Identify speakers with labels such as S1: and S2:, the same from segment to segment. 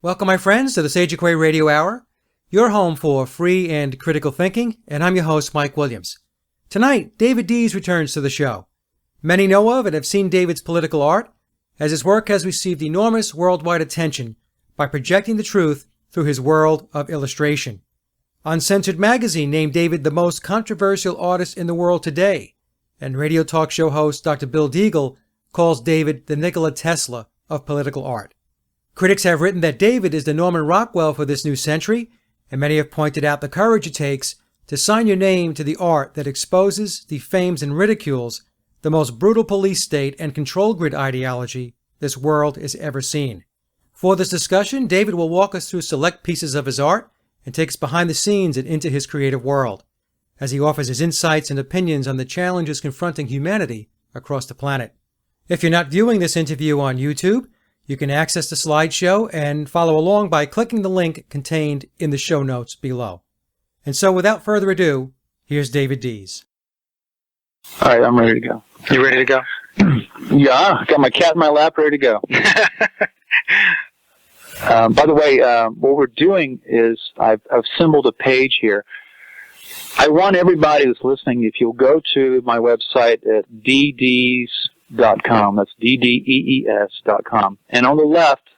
S1: Welcome, my friends, to the Sage Acquaye Radio Hour, your home for free and critical thinking, and I'm your host, Mike Williams. Tonight, David Dees returns to the show. Many know of and have seen David's political art, as his work has received enormous worldwide attention by projecting the truth through his world of illustration. Uncensored magazine named David the most controversial artist in the world today, and radio talk show host Dr. Bill Deagle calls David the Nikola Tesla of political art. Critics have written that David is the Norman Rockwell for this new century, and many have pointed out the courage it takes to sign your name to the art that exposes, defames, and ridicules the most brutal police state and control grid ideology this world has ever seen. For this discussion, David will walk us through select pieces of his art and take us behind the scenes and into his creative world, as he offers his insights and opinions on the challenges confronting humanity across the planet. If you're not viewing this interview on YouTube, you can access the slideshow and follow along by clicking the link contained in the show notes below. And so, without further ado, here's David Dees.
S2: All right, I'm ready to go.
S3: You ready to go?
S2: Yeah, got my cat in my lap, ready to go. By the way, what we're doing is I've assembled a page here. I want everybody that's listening, if you'll go to my website at ddees.com, that's DDEES.com, and on the left,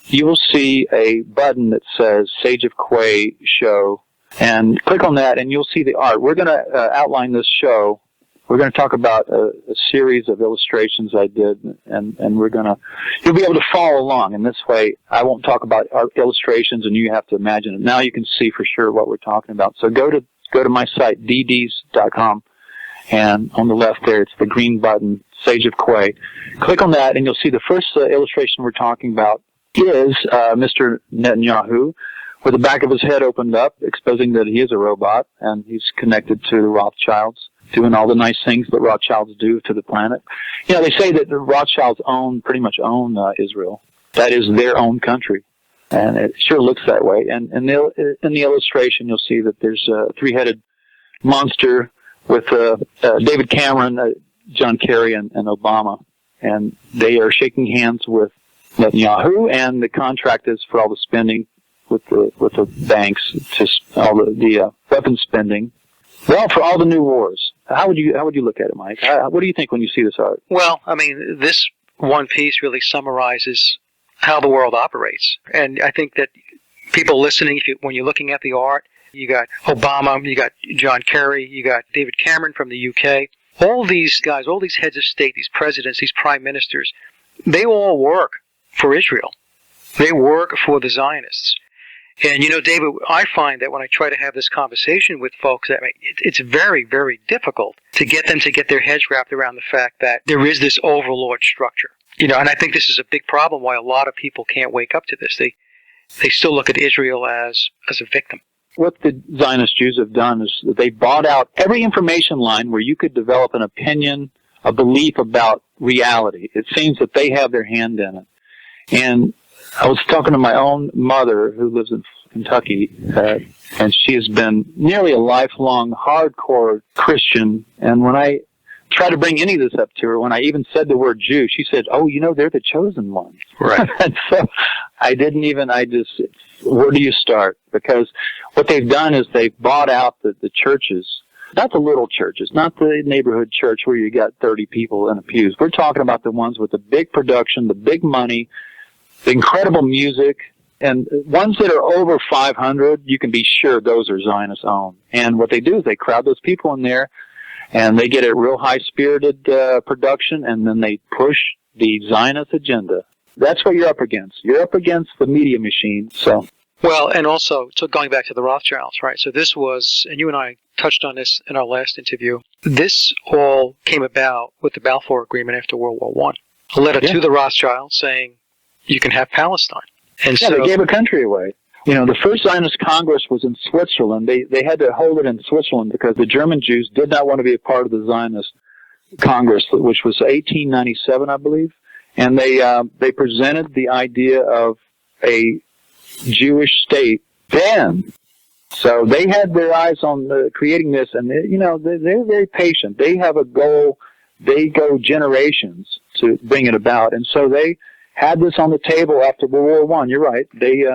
S2: you will see a button that says Sage Acquaye Show, and click on that, and you'll see the art. We're going to outline this show. We're going to talk about a series of illustrations I did, and you'll be able to follow along. And this way, I won't talk about our illustrations, and you have to imagine it. Now you can see for sure what we're talking about. So go to my site, ddees.com, and on the left there, it's the green button, Sage Acquaye. Click on that, and you'll see the first illustration we're talking about is Mr. Netanyahu, with the back of his head opened up, exposing that he is a robot, and he's connected to the Rothschilds, doing all the nice things that Rothschilds do to the planet. You know, they say that the Rothschilds pretty much own Israel. That is their own country, and it sure looks that way. And in the illustration, you'll see that there's a three-headed monster with David Cameron, John Kerry, and Obama, and they are shaking hands with Netanyahu, and the contract is for all the spending with the banks, just all the weapons spending. Well, for all the new wars. How would you look at it, Mike? What do you think when you see this art?
S3: Well, I mean, this one piece really summarizes how the world operates. And I think that people listening, when you're looking at the art, you got Obama, you got John Kerry, you got David Cameron from the UK. All these guys, all these heads of state, these presidents, these prime ministers, they all work for Israel. They work for the Zionists. And, you know, David, I find that when I try to have this conversation with folks, it's very, very difficult to get them to get their heads wrapped around the fact that there is this overlord structure. You know, and I think this is a big problem why a lot of people can't wake up to this. They still look at Israel as a victim.
S2: What the Zionist Jews have done is that they bought out every information line where you could develop an opinion, a belief about reality. It seems that they have their hand in it. And I was talking to my own mother, who lives in Kentucky, and she has been nearly a lifelong hardcore Christian. And when I tried to bring any of this up to her, when I even said the word Jew, she said, "Oh, you know, they're the chosen ones."
S3: Right.
S2: And so where do you start? Because what they've done is they've bought out the churches, not the little churches, not the neighborhood church where you got 30 people in a pews. We're talking about the ones with the big production, the big money, the incredible music, and ones that are over 500, you can be sure those are Zionist owned. And what they do is they crowd those people in there, and they get a real high-spirited production, and then they push the Zionist agenda. That's what you're up against. You're up against the media machine. So,
S3: well, and also, so going back to the Rothschilds, right? So this was, and you and I touched on this in our last interview, this all came about with the Balfour Agreement after World War I. A letter to the Rothschilds saying, you can have Palestine. And
S2: so they gave a country away. You know, the first Zionist Congress was in Switzerland. They had to hold it in Switzerland because the German Jews did not want to be a part of the Zionist Congress, which was 1897, I believe. And they presented the idea of a Jewish state then. So they had their eyes on creating this, and they're very patient. They have a goal. They go generations to bring it about, and so they had this on the table after World War I. You're right. They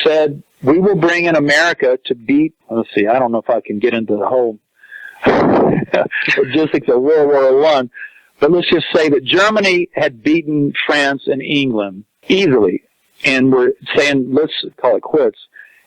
S2: said, we will bring in America to beat, let's see, I don't know if I can get into the whole logistics of World War I, but let's just say that Germany had beaten France and England easily, and we're saying, let's call it quits.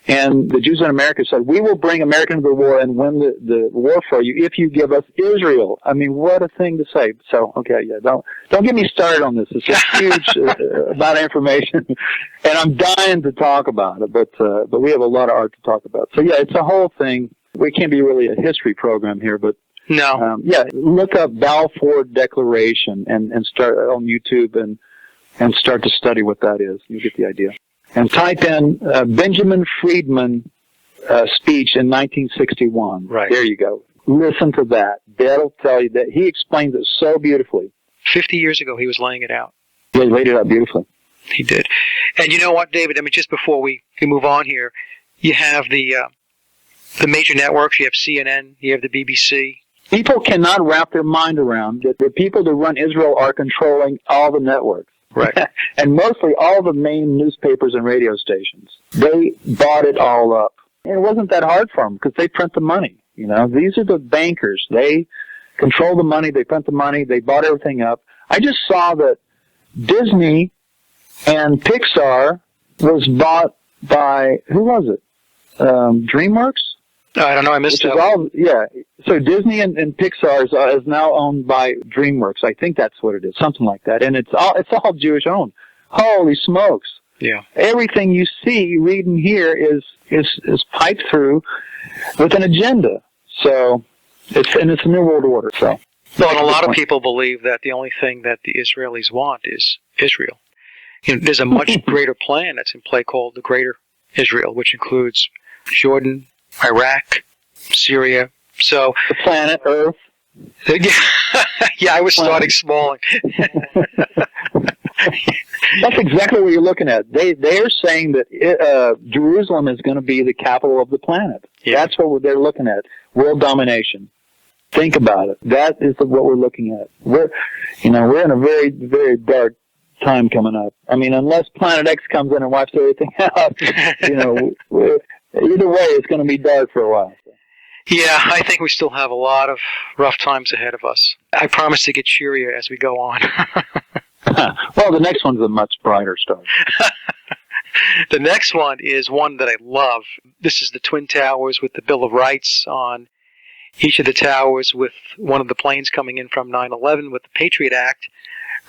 S2: And the Jews in America said, we will bring America into the war and win the war for you if you give us Israel. I mean, what a thing to say. So, okay, yeah, don't get me started on this. It's a huge amount of information, and I'm dying to talk about it, but we have a lot of art to talk about. So, yeah, it's a whole thing. We can't be really a history program here, but
S3: no.
S2: Yeah, look up Balfour Declaration and start on YouTube and start to study what that is. You get the idea. And type in Benjamin Friedman speech in 1961.
S3: Right.
S2: There you go. Listen to that. That'll tell you that he explains it so beautifully.
S3: 50 years ago, he was laying it out.
S2: Yeah, he laid it out beautifully.
S3: He did. And you know what, David? I mean, just before we move on here, you have the major networks. You have CNN. You have the BBC.
S2: People cannot wrap their mind around that the people that run Israel are controlling all the networks.
S3: Right.
S2: And mostly all the main newspapers and radio stations. They bought it all up. And it wasn't that hard for them because they print the money. You know, these are the bankers. They control the money. They print the money. They bought everything up. I just saw that Disney and Pixar was bought by, who was it? DreamWorks?
S3: I don't know. I missed it.
S2: Yeah. So Disney and Pixar is now owned by DreamWorks. I think that's what it is, something like that. And it's all Jewish owned. Holy smokes!
S3: Yeah.
S2: Everything you see, read, and hear is piped through with an agenda. So it's a new world order. So.
S3: Well, and a lot of people believe that the only thing that the Israelis want is Israel. You know, there's a much greater plan that's in play called the Greater Israel, which includes Jordan, Iraq, Syria. So
S2: the planet Earth.
S3: Yeah, I was starting small.
S2: That's exactly what you're looking at. They are saying that Jerusalem is going to be the capital of the planet. Yeah. That's what they're looking at. World domination. Think about it. That is what we're looking at. We're in a very, very dark time coming up. I mean, unless Planet X comes in and wipes everything out, either way, it's going to be dark for a while.
S3: Yeah, I think we still have a lot of rough times ahead of us. I promise to get cheerier as we go on.
S2: Well, the next one's a much brighter story.
S3: The next one is one that I love. This is the Twin Towers with the Bill of Rights on each of the towers, with one of the planes coming in from 9/11 with the Patriot Act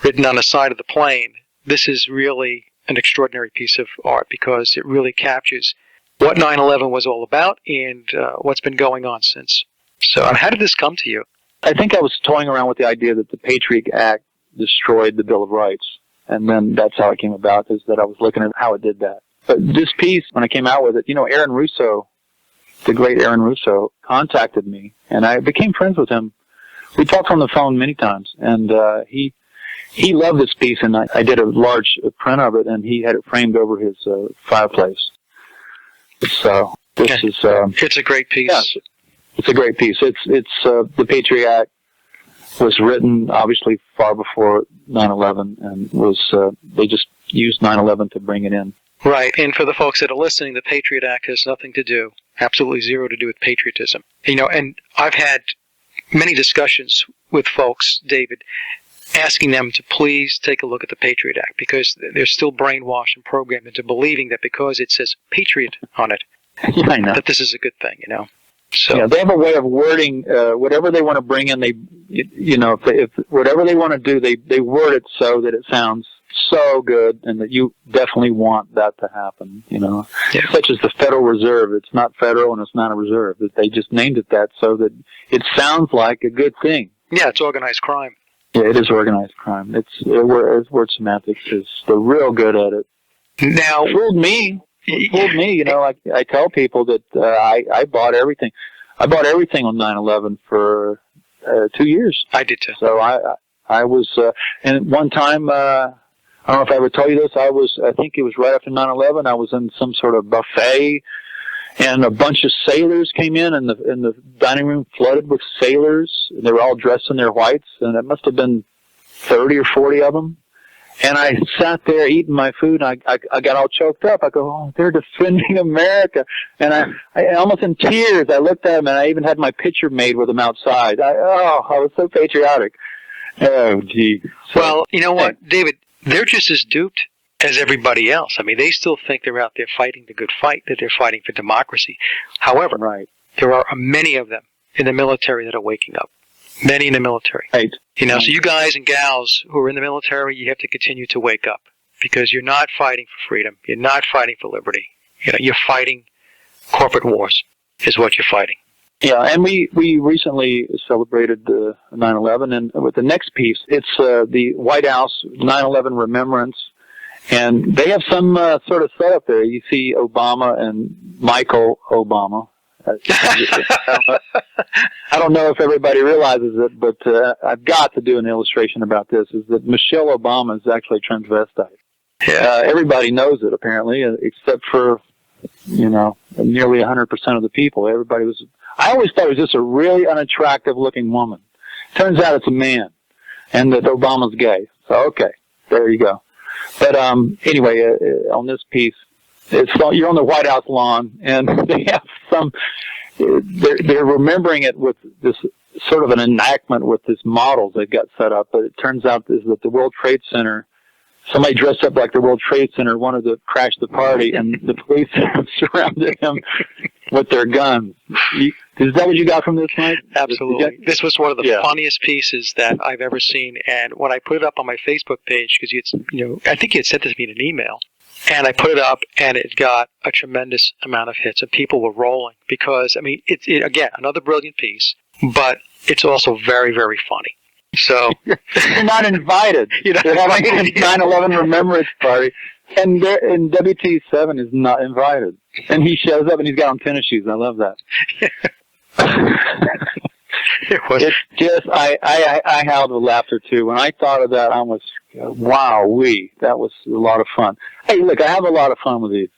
S3: written on the side of the plane. This is really an extraordinary piece of art because it really captures what 9/11 was all about and what's been going on since. So how did this come to you?
S2: I think I was toying around with the idea that the Patriot Act destroyed the Bill of Rights. And then that's how it came about, is that I was looking at how it did that. But this piece, when I came out with it, Aaron Russo, the great Aaron Russo, contacted me, and I became friends with him. We talked on the phone many times, and he loved this piece, and I did a large print of it, and he had it framed over his fireplace. So this is...
S3: it's a great piece.
S2: Yeah, it's a great piece. It's the Patriot Act was written obviously far before 9/11, and they just used 9/11 to bring it in.
S3: Right, and for the folks that are listening, the Patriot Act has nothing to do, absolutely zero to do with patriotism. And I've had many discussions with folks, David, asking them to please take a look at the Patriot Act, because they're still brainwashed and programmed into believing that because it says Patriot on it,
S2: yeah, I know,
S3: that this is a good thing, So
S2: yeah, they have a way of wording whatever they want to bring in. If whatever they want to do, they word it so that it sounds so good, and that you definitely want that to happen. Yeah. Such as the Federal Reserve. It's not federal and it's not a reserve. They just named it that so that it sounds like a good thing.
S3: Yeah, it's organized crime.
S2: Yeah, it is organized crime. Word semantics is they're real good at it.
S3: Now,
S2: it fooled me. I tell people that I bought everything. I bought everything on 9/11 for 2 years.
S3: I did too.
S2: So I was, and one time, I don't know if I ever told you this, I think it was right after 9/11, I was in some sort of buffet, and a bunch of sailors came in, and the dining room flooded with sailors. They were all dressed in their whites, and it must have been 30 or 40 of them. And I sat there eating my food, and I got all choked up. I go, oh, they're defending America. And I almost in tears, I looked at them, and I even had my picture made with them outside. I was so patriotic. Oh, gee. So,
S3: well, you know what, David? They're just as duped as everybody else. I mean, they still think they're out there fighting the good fight, that they're fighting for democracy. However,
S2: right.
S3: There are many of them in the military that are waking up. Many in the military.
S2: Right.
S3: You know, so you guys and gals who are in the military, you have to continue to wake up, because you're not fighting for freedom. You're not fighting for liberty. You know, you're fighting corporate wars is what you're fighting.
S2: Yeah, and we recently celebrated 9/11, and with the next piece, it's the White House 9/11 Remembrance, and they have some sort of setup there. You see Obama and Michael Obama. I don't know if everybody realizes it, but I've got to do an illustration about this, is that Michelle Obama is actually a transvestite.
S3: Yeah.
S2: Everybody knows it, apparently, except for, nearly 100% of the people. I always thought it was just a really unattractive-looking woman. Turns out it's a man, and that Obama's gay. So, okay, there you go. But anyway, on this piece, you're on the White House lawn, and they have they're remembering it with this sort of an enactment with this models they've got set up. But it turns out is that the World Trade Center, somebody dressed up like the World Trade Center wanted to crash the party, and the police surrounded him with their guns. Is that what you got from this, Mike?
S3: Absolutely. This was one of the funniest pieces that I've ever seen. And when I put it up on my Facebook page, because I think you had sent this to me in an email, and I put it up, and it got a tremendous amount of hits, and people were rolling because, I mean, it's again, another brilliant piece, but it's also very, very funny. So
S2: you're not invited. They're having a 9/11 remembrance party, and WT7 is not invited. And he shows up, and he's got on tennis shoes. I love that. It's just I howled with laughter too. When I thought of that, I was wowee. That was a lot of fun. Hey, look, I have a lot of fun with these.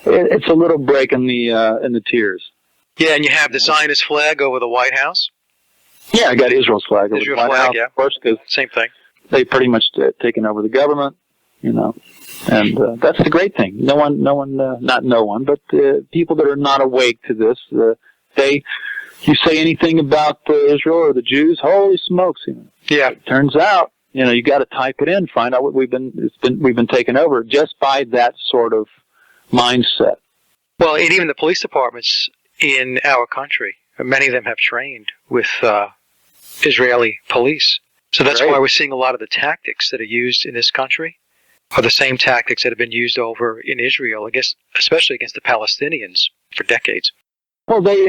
S2: It's a little break in the tears.
S3: Yeah, and you have the Zionist flag over the White House.
S2: Yeah, I got Israel's flag over the White House,
S3: yeah.
S2: Of course, because
S3: same thing.
S2: They pretty much taken over the government, and that's the great thing. Not no one, but people that are not awake to this, you say anything about Israel or the Jews, holy smokes,
S3: Yeah.
S2: It turns out, you got to type it in, find out what we've been taken over just by that sort of mindset.
S3: Well, and even the police departments in our country, many of them have trained with Israeli police. So that's why we're seeing a lot of the tactics that are used in this country are the same tactics that have been used over in Israel, I guess, especially against the Palestinians for decades.
S2: Well, they,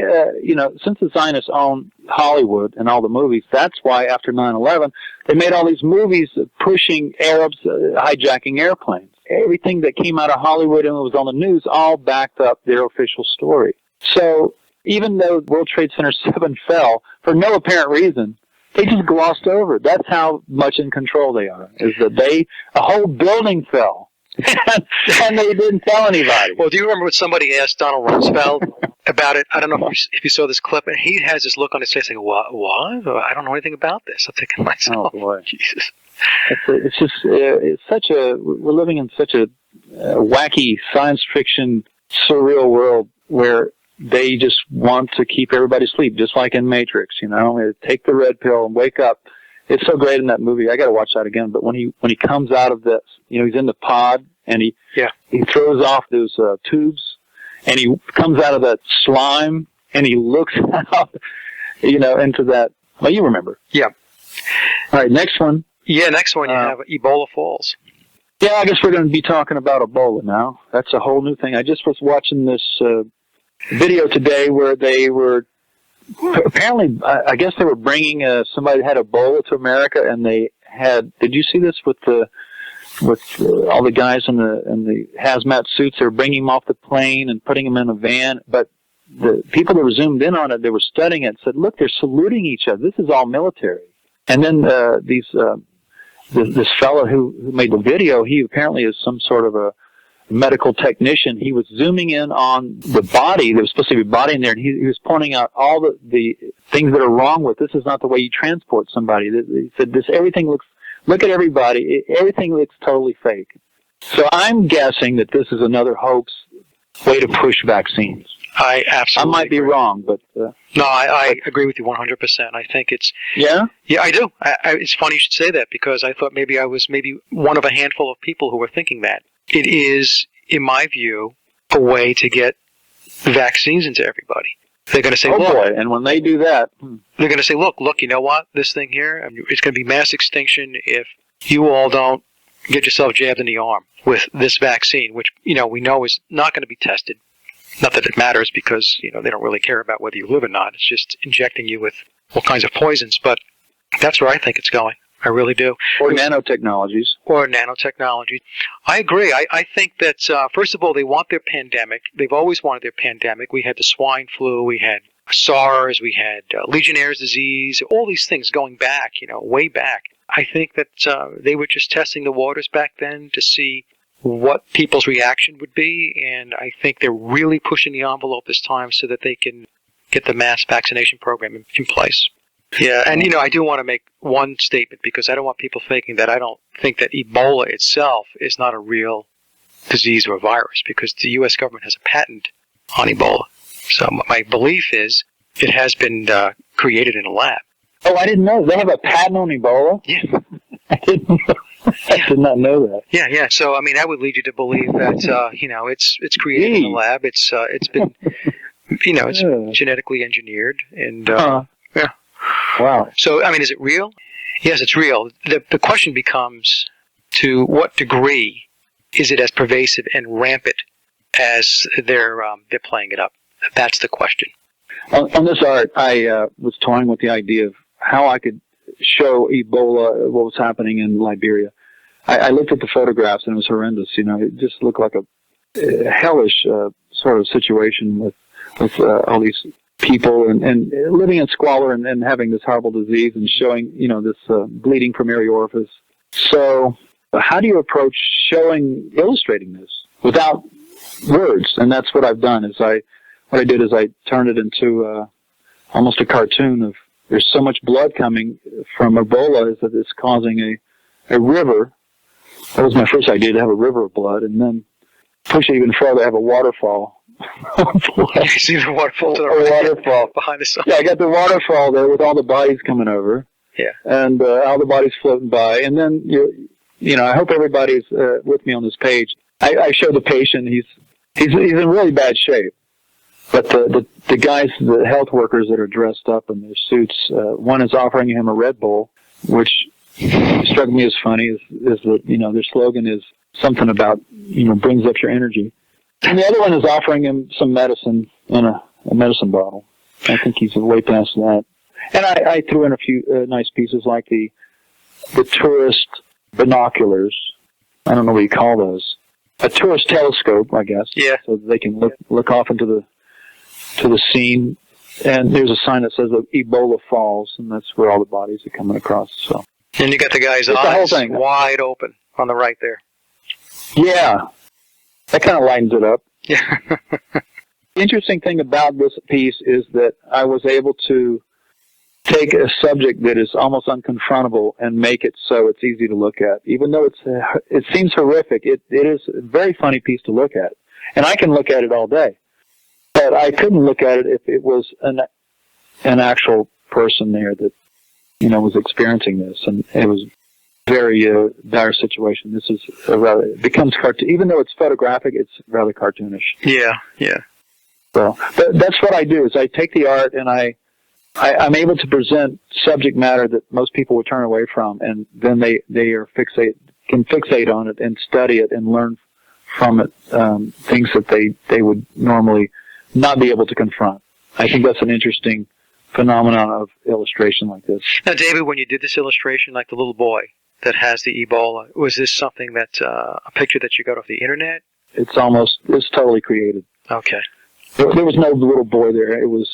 S2: since the Zionists own Hollywood and all the movies, that's why after 9/11, they made all these movies pushing Arabs hijacking airplanes. Everything that came out of Hollywood and was on the news all backed up their official story. So even though World Trade Center 7 fell for no apparent reason, they just glossed over it. That's how much in control they are, is that a whole building fell. And they didn't tell anybody.
S3: Well, do you remember when somebody asked Donald Rumsfeld about it? I don't know if you saw this clip, and he has this look on his face like, what? I don't know anything about this. I'm thinking to myself,
S2: oh, boy.
S3: Jesus.
S2: We're living in such a wacky science fiction surreal world where they just want to keep everybody asleep, just like in Matrix, take the red pill and wake up. It's so great in that movie. I got to watch that again. But when he comes out of this, he's in the pod and he throws off those tubes, and he comes out of that slime and he looks out, into that. Well, you remember.
S3: Yeah.
S2: All right, next one.
S3: Yeah, next one you have Ebola Falls.
S2: Yeah, I guess we're going to be talking about Ebola now. That's a whole new thing. I just was watching this video today where they were apparently, I guess they were bringing somebody that had Ebola to America, and they had. Did you see this with all the guys in the hazmat suits? They were bringing them off the plane and putting them in a van. But the people that were zoomed in on it, they were studying it and said, "Look, they're saluting each other. This is all military." And then this fellow who made the video, he apparently is some sort of a medical technician. He was zooming in on the body. There was supposed to be a body in there, and he was pointing out all the things that are wrong with this. Is not the way you transport somebody. He said everything looks Look at everybody. Everything looks totally fake. So I'm guessing that this is another hoax way to push vaccines.
S3: I absolutely
S2: I might be
S3: agree.
S2: wrong, but...
S3: No, I agree with you 100%. I think it's...
S2: Yeah?
S3: Yeah, I do. It's funny you should say that, because I thought maybe I was one of a handful of people who were thinking that. It is, in my view, a way to get vaccines into everybody. They're going to say,
S2: oh
S3: look,
S2: boy, and when they do that...
S3: they're going to say, look, you know what? This thing here, it's going to be mass extinction if you all don't get yourself jabbed in the arm with this vaccine, which, we know is not going to be tested. Not that it matters, because, they don't really care about whether you live or not. It's just injecting you with all kinds of poisons. But that's where I think it's going. I really do.
S2: Or nanotechnologies.
S3: Or nanotechnology. I agree. I think that, first of all, they want their pandemic. They've always wanted their pandemic. We had the swine flu. We had SARS. We had Legionnaire's disease. All these things going back, way back. I think that they were just testing the waters back then to see what people's reaction would be, and I think they're really pushing the envelope this time so that they can get the mass vaccination program in place. Yeah, and I do want to make one statement, because I don't want people thinking that I don't think that Ebola itself is not a real disease or virus, because the U.S. government has a patent on Ebola. So my belief is it has been created in a lab.
S2: Oh, I didn't know. They have a patent on Ebola?
S3: Yeah.
S2: I didn't know. I did not know that.
S3: Yeah. So, that would lead you to believe that, it's created in a lab. It's been, it's genetically engineered, and yeah.
S2: Wow.
S3: So, is it real? Yes, it's real. The question becomes, to what degree is it as pervasive and rampant as they're playing it up? That's the question.
S2: On this art, I was toying with the idea of how I could show Ebola, what was happening in Liberia. I looked at the photographs, and it was horrendous. It just looked like a hellish sort of situation with all these people and living in squalor and having this horrible disease and showing, this bleeding from every orifice. So how do you approach illustrating this without words? And that's what I've done. What I did is I turned it into almost a cartoon of, there's so much blood coming from Ebola is that it's causing a river. That was my first idea, to have a river of blood, and then push it even further, have a waterfall.
S3: You see the waterfall to the
S2: right.
S3: A
S2: waterfall.
S3: Behind the sun.
S2: Yeah, I got the waterfall there with all the bodies coming over.
S3: Yeah.
S2: And all the bodies floating by. And then, I hope everybody's with me on this page. I show the patient. He's in really bad shape. But the guys, the health workers that are dressed up in their suits, one is offering him a Red Bull, which struck me as funny, is that, their slogan is something about, brings up your energy. And the other one is offering him some medicine in a medicine bottle. I think he's way past that. And I threw in a few nice pieces like the tourist binoculars. I don't know what you call those. A tourist telescope, I guess.
S3: Yeah.
S2: So that they can look off into the scene. And there's a sign that says Ebola Falls, and that's where all the bodies are coming across. So.
S3: And you got the guy's eyes wide open on the right there.
S2: Yeah. That kind of lightens it up.
S3: Yeah.
S2: The interesting thing about this piece is that I was able to take a subject that is almost unconfrontable and make it so it's easy to look at. Even though it seems horrific, it is a very funny piece to look at. And I can look at it all day. But I couldn't look at it if it was an actual person there that, was experiencing this. And it was very dire situation. This is it becomes cartoon. Even though it's photographic, it's rather cartoonish.
S3: Yeah.
S2: So that's what I do, is I take the art and I'm able to present subject matter that most people would turn away from, and then they can fixate on it and study it and learn from it things that they would normally not be able to confront. I think that's an interesting phenomenon of illustration like this.
S3: Now, David, when you did this illustration, like the little boy that has the Ebola, was this something that a picture that you got off the internet?
S2: It's totally created.
S3: Okay.
S2: There was no little boy there. It was,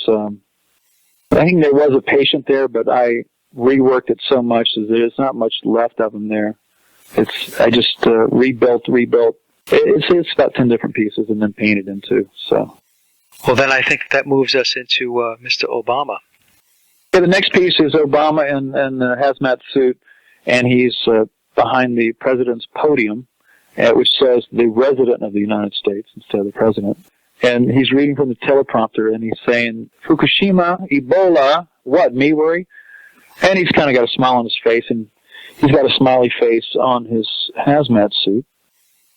S2: I think there was a patient there, but I reworked it so much that there's not much left of him there. I just rebuilt. It's about 10 different pieces and then painted into. So.
S3: Well, then I think that moves us into Mr. Obama.
S2: Yeah, the next piece is Obama in a hazmat suit, and he's behind the president's podium, which says the resident of the United States instead of the president. And he's reading from the teleprompter, and he's saying, Fukushima, Ebola, what, me worry? And he's kind of got a smile on his face, and he's got a smiley face on his hazmat suit,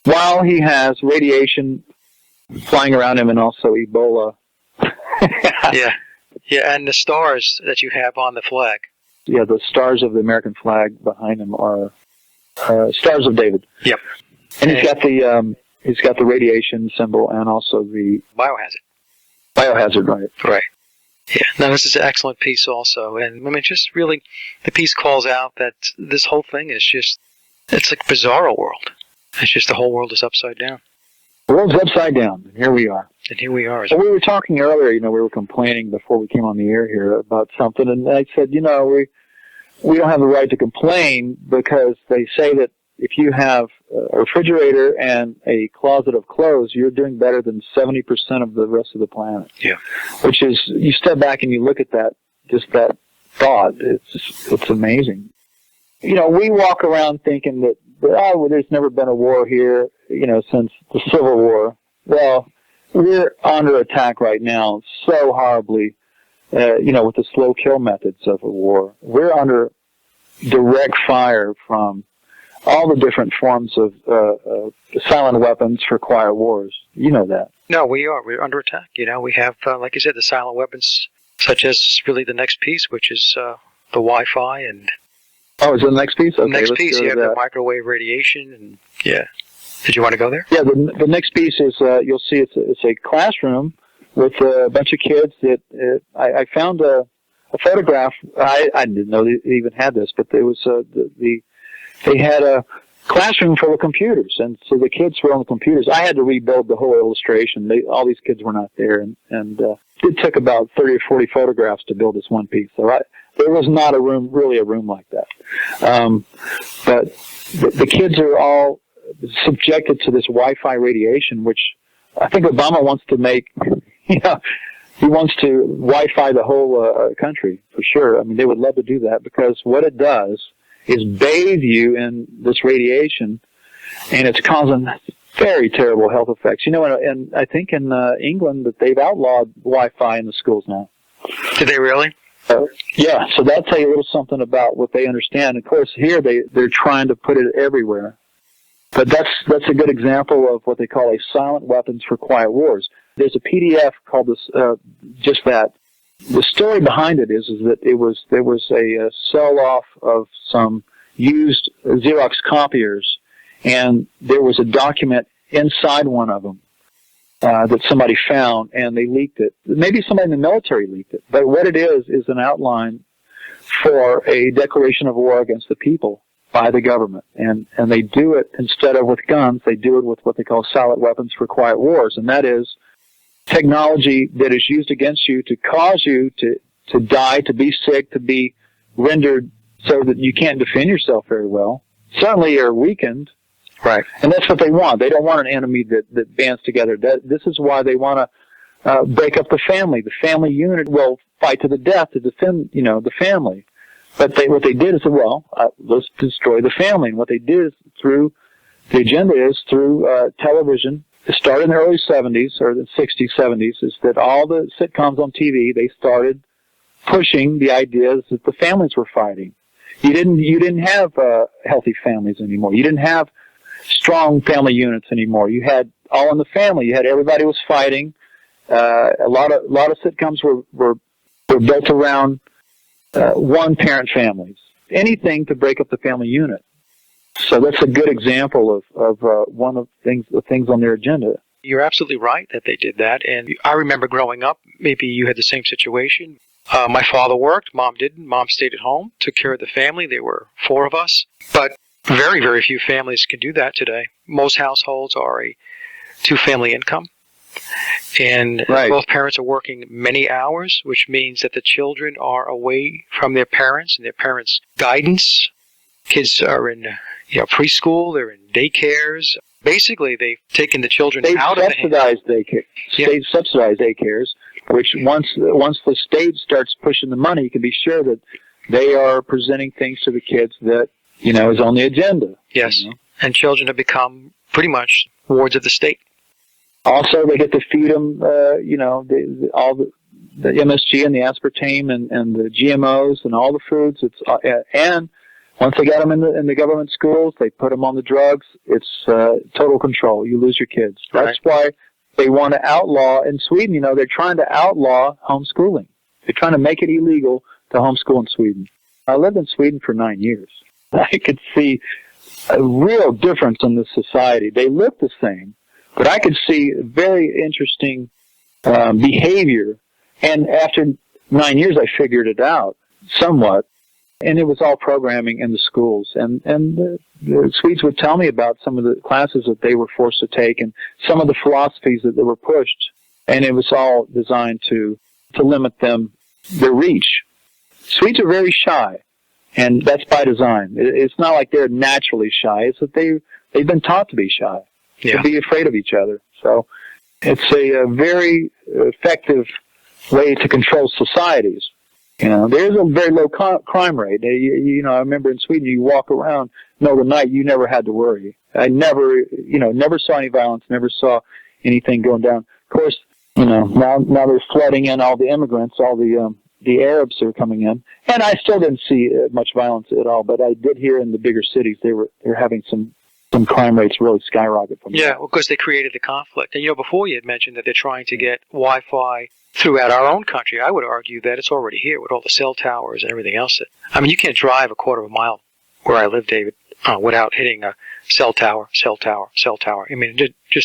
S2: while he has radiation flying around him and also Ebola.
S3: Yeah, and the stars that you have on the flag.
S2: Yeah, the stars of the American flag behind him are Stars of David.
S3: Yep.
S2: And he's got the radiation symbol and also the biohazard, right?
S3: Right. Yeah. Now, this is an excellent piece also. And I mean, just really, the piece calls out that this whole thing is just, it's like a bizarro world. It's just the whole world is upside down.
S2: The world's upside down, and here we are.
S3: And here we are.
S2: So we were talking earlier, we were complaining before we came on the air here about something, and I said, we don't have the right to complain because they say that if you have a refrigerator and a closet of clothes, you're doing better than 70% of the rest of the planet.
S3: Yeah.
S2: Which is, you step back and you look at that, just that thought, it's amazing. We walk around thinking that, there's never been a war here, since the Civil War. Well, we're under attack right now so horribly, with the slow kill methods of a war. We're under direct fire from all the different forms of silent weapons for quiet wars. You know that.
S3: No, we are. We're under attack. We have, like you said, the silent weapons, such as really the next piece, which is the Wi-Fi and...
S2: Oh, is it the next piece? Okay,
S3: next piece, you have the microwave radiation, and yeah. Did you want to go there?
S2: Yeah, the next piece is, you'll see it's a classroom with a bunch of kids I found a photograph. I didn't know they even had this, but there was they had a classroom full of computers, and so the kids were on the computers. I had to rebuild the whole illustration. All these kids were not there, and it took about 30 or 40 photographs to build this one piece. So there was not really a room like that. But the kids are all subjected to this Wi-Fi radiation, which I think Obama wants to make. He wants to Wi-Fi the whole country for sure. I mean, they would love to do that because what it does is bathe you in this radiation, and it's causing very terrible health effects. And I think in England that they've outlawed Wi-Fi in the schools now.
S3: Did they really?
S2: Yeah, so that'll tell you a little something about what they understand. Of course, here they're trying to put it everywhere. But that's a good example of what they call a silent weapons for quiet wars. There's a PDF called this, just that. The story behind it is that there was a sell-off of some used Xerox copiers, and there was a document inside one of them that somebody found, and they leaked it. Maybe somebody in the military leaked it. But what it is an outline for a declaration of war against the people by the government. And they do it, instead of with guns, they do it with what they call silent weapons for quiet wars. And that is technology that is used against you to cause you to die, to be sick, to be rendered so that you can't defend yourself very well. Certainly you're weakened.
S3: Right.
S2: And that's what they want. They don't want an enemy that bands together. This is why they want to break up the family. The family unit will fight to the death to defend, the family. But what they did is, let's destroy the family. And what they did is the agenda is through television. It started in the early 70s, or the 60s, 70s, is that all the sitcoms on TV, they started pushing the ideas that the families were fighting. You didn't have healthy families anymore. You didn't have strong family units anymore. You had all in the family. You had everybody was fighting. A lot of sitcoms were built around one parent families. Anything to break up the family unit. So that's a good example of one of the things on their agenda.
S3: You're absolutely right that they did that. And I remember growing up, maybe you had the same situation. My father worked, Mom didn't. Mom stayed at home, took care of the family. There were 4 of us. But very, very few families can do that today. Most households are a 2-family income. And
S2: right.
S3: Both parents are working many hours, which means that the children are away from their parents and their parents' guidance. Kids are in preschool, they're in daycares. Basically, they've taken the children out of the hands.
S2: State subsidized daycares, which once the state starts pushing the money, you can be sure that they are presenting things to the kids that is on the agenda.
S3: Yes. And children have become pretty much wards of the state.
S2: Also, they get to feed them, all the MSG and the aspartame and the GMOs and all the foods. And once they got them in the government schools, they put them on the drugs. It's total control. You lose your kids. That's why they want to outlaw in Sweden. They're trying to outlaw homeschooling. They're trying to make it illegal to homeschool in Sweden. I lived in Sweden for 9 years. I could see a real difference in the society. They look the same, but I could see very interesting behavior. And after 9 years, I figured it out somewhat. And it was all programming in the schools. And the Swedes would tell me about some of the classes that they were forced to take and some of the philosophies that they were pushed. And it was all designed to limit their reach. Swedes are very shy, and that's by design. It's not like they're naturally shy. It's that they've been taught to be shy, to be afraid of each other. So it's a very effective way to control societies. There's a very low crime rate. I remember in Sweden, you walk around middle of the night, you never had to worry. I never saw any violence, never saw anything going down. Of course, now they're flooding in all the immigrants, all the Arabs are coming in, and I still didn't see much violence at all. But I did hear in the bigger cities they're having some crime rates really skyrocket from
S3: Yeah, well, because they created the conflict. And before you had mentioned that they're trying to get Wi-Fi throughout our own country. I would argue that it's already here with all the cell towers and everything else. You can't drive a quarter of a mile where I live, David, without hitting a cell tower. Just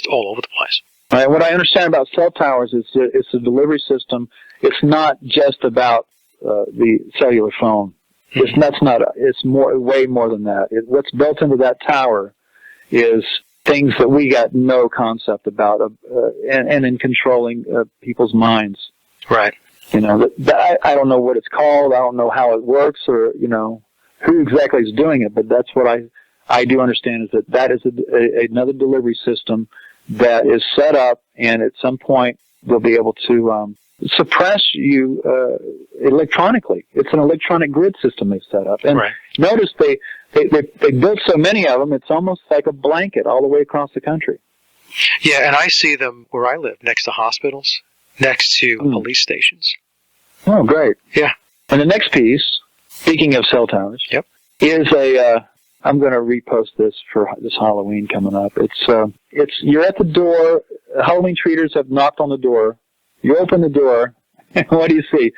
S3: all over the place.
S2: What I understand about cell towers is it's a delivery system. It's not just about the cellular phone. It's way more than that. What's built into that tower is things that we got no concept about, and in controlling people's minds.
S3: Right.
S2: I don't know what it's called. I don't know how it works, or who exactly is doing it. But that's what I do understand is that is another delivery system that is set up, and at some point they'll be able to suppress you electronically. It's an electronic grid system they've set up, and notice they built so many of them. It's almost like a blanket all the way across the country.
S3: Yeah, and I see them where I live, next to hospitals, next to police stations.
S2: Oh, great!
S3: Yeah.
S2: And the next piece, speaking of cell towers, is I'm going to repost this for this Halloween coming up. It's you're at the door. Halloween treaters have knocked on the door. You open the door, and what do you see?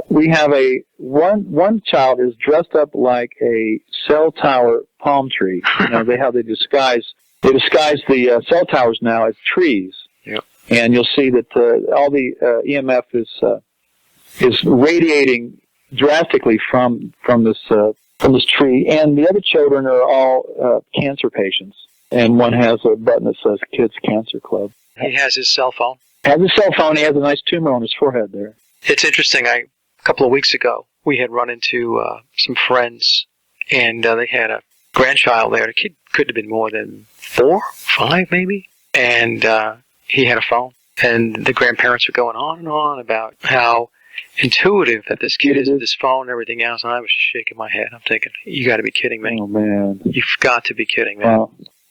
S2: We have one child is dressed up like a cell tower palm tree. They disguise the cell towers now as trees.
S3: Yep.
S2: And you'll see that all the EMF is radiating drastically from this tree. And the other children are all cancer patients. And one has a button that says Kids Cancer Club.
S3: He has his cell phone.
S2: Has a cell phone. He has a nice tumor on his forehead there.
S3: It's interesting. A couple of weeks ago, we had run into some friends, and they had a grandchild there. The kid could have been more than 4, 5 maybe. And he had a phone. And the grandparents were going on and on about how intuitive that this kid is with this phone and everything else. And I was just shaking my head. I'm thinking, you got to be kidding me.
S2: Oh, man.
S3: You've got to be kidding me.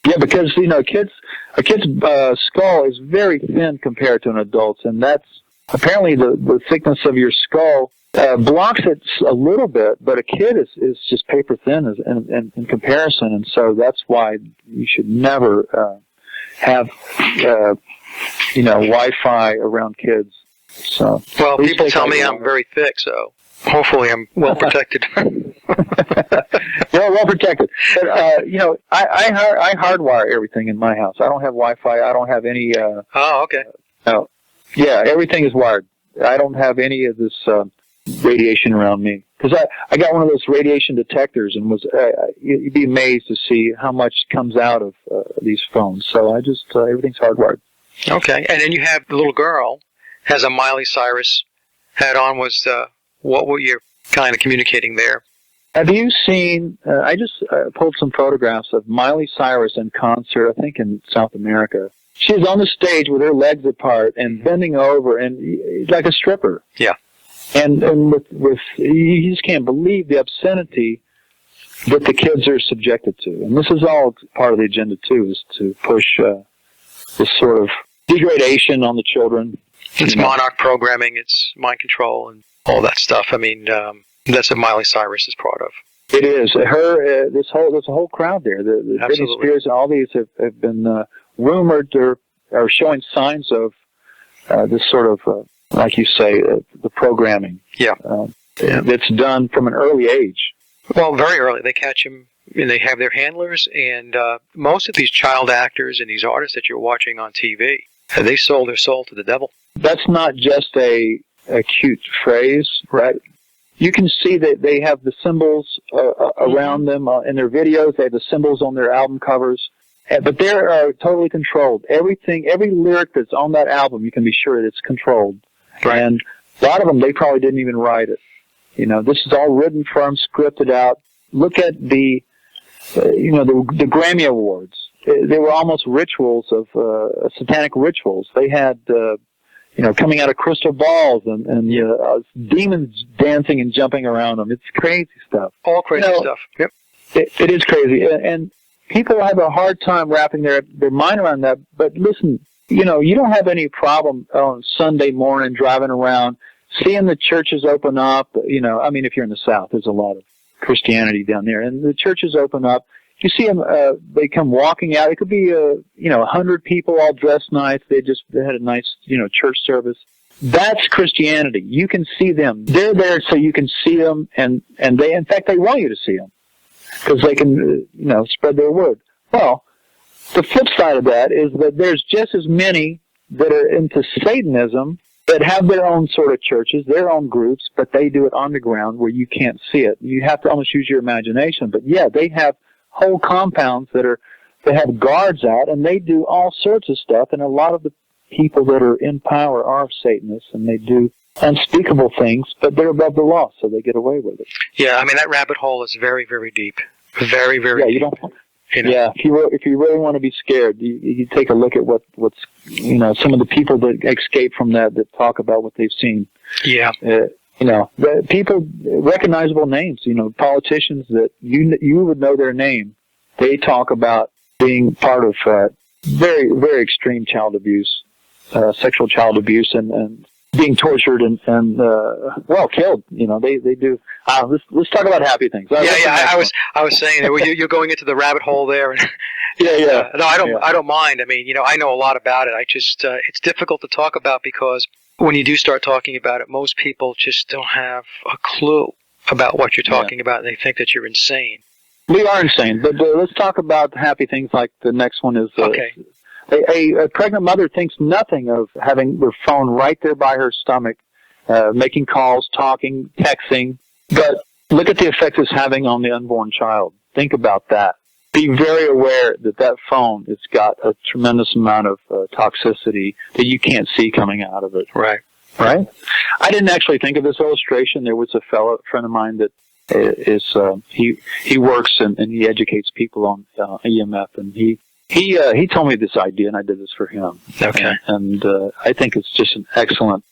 S2: Yeah, because, a kid's skull is very thin compared to an adult's, and that's apparently the thickness of your skull blocks it a little bit, but a kid is just paper thin in comparison, and so that's why you should never have, Wi-Fi around kids. So,
S3: well, people tell me I'm very thick, so hopefully I'm well protected.
S2: Well protected. But, I hardwire everything in my house. I don't have Wi-Fi. I don't have any...
S3: oh, okay.
S2: No. Yeah, everything is wired. I don't have any of this radiation around me. Because I got one of those radiation detectors, and you'd be amazed to see how much comes out of these phones. So I just, everything's hardwired.
S3: Okay. And then you have the little girl has a Miley Cyrus hat on. What were you kind of communicating there?
S2: Have you seen, I just pulled some photographs of Miley Cyrus in concert, I think in South America. She's on the stage with her legs apart and bending over, and like a stripper.
S3: Yeah.
S2: And with you just can't believe the obscenity that the kids are subjected to. And this is all part of the agenda, too, is to push this sort of degradation on the children.
S3: It's monarch programming, it's mind control, and all that stuff. I mean, that's what Miley Cyrus is part of.
S2: It is. There's a whole crowd there. The Britney Spears and all these have been rumored or are showing signs of this sort of, like you say, the programming.
S3: Yeah.
S2: That's done from an early age.
S3: Well, very early. They catch them, and they have their handlers, and most of these child actors and these artists that you're watching on TV, they sold their soul to the devil.
S2: That's not just a cute phrase, right? You can see that they have the symbols around them in their videos. They have the symbols on their album covers. But they're totally controlled. Everything, every lyric that's on that album, you can be sure that it's controlled.
S3: Right.
S2: And a lot of them, they probably didn't even write it. This is all written from, scripted out. Look at the Grammy Awards. They were almost rituals of satanic rituals. They had, coming out of crystal balls and demons dancing and jumping around them. It's crazy stuff.
S3: All crazy stuff. Yep.
S2: It is crazy. And people have a hard time wrapping their mind around that. But listen, you don't have any problem on Sunday morning driving around, seeing the churches open up. If you're in the South, there's a lot of Christianity down there, and the churches open up. You see them; they come walking out. It could be 100 people all dressed nice. They had a nice church service. That's Christianity. You can see them. They're there so you can see them, and they, in fact, they want you to see them because they can spread their word. Well, the flip side of that is that there's just as many that are into Satanism that have their own sort of churches, their own groups, but they do it underground where you can't see it. You have to almost use your imagination. But yeah, they have whole compounds that have guards out, and they do all sorts of stuff. And a lot of the people that are in power are Satanists, and they do unspeakable things, but they're above the law, so they get away with it.
S3: Yeah, I mean, that rabbit hole is very, very deep. Very, very deep.
S2: You don't. Yeah, if you really want to be scared, you take a look at what's some of the people that escape from that talk about what they've seen.
S3: Yeah.
S2: The people, recognizable names. Politicians that you would know their name. They talk about being part of very, very extreme child abuse, sexual child abuse, and being tortured and killed. They do. Let's talk about happy things.
S3: I was saying that you're going into the rabbit hole there. And,
S2: yeah.
S3: No, I don't mind. I mean, I know a lot about it. I just it's difficult to talk about because when you do start talking about it, most people just don't have a clue about what you're talking about, and they think that you're insane.
S2: We are insane, but let's talk about happy things. Like the next one is
S3: okay.
S2: A pregnant mother thinks nothing of having her phone right there by her stomach, making calls, talking, texting. But look at the effect it's having on the unborn child. Think about that. Be very aware that phone has got a tremendous amount of toxicity that you can't see coming out of it.
S3: Right.
S2: Right? I didn't actually think of this illustration. There was a friend of mine that he works and he educates people on EMF, and he told me this idea, and I did this for him.
S3: Okay.
S2: And I think it's just an excellent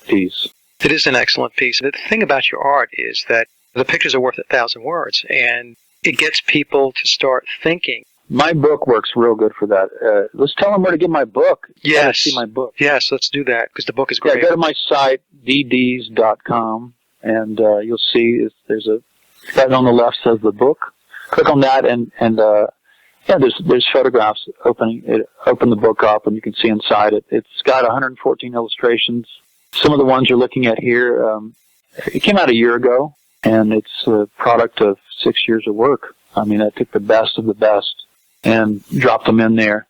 S2: piece.
S3: It is an excellent piece. The thing about your art is that the pictures are worth 1,000 words, and it gets people to start thinking.
S2: My book works real good for that. Let's tell them where to get my book.
S3: Yes.
S2: See my book.
S3: Yes, let's do that, because the book is great.
S2: Yeah, go to my site, dds.com, and you'll see there's a button on the left says the book. Click on that, and there's photographs. Open the book up, and you can see inside it. It's got 114 illustrations. Some of the ones you're looking at here, it came out a year ago, and it's a product of 6 years of work. I mean, I took the best of the best and dropped them in there.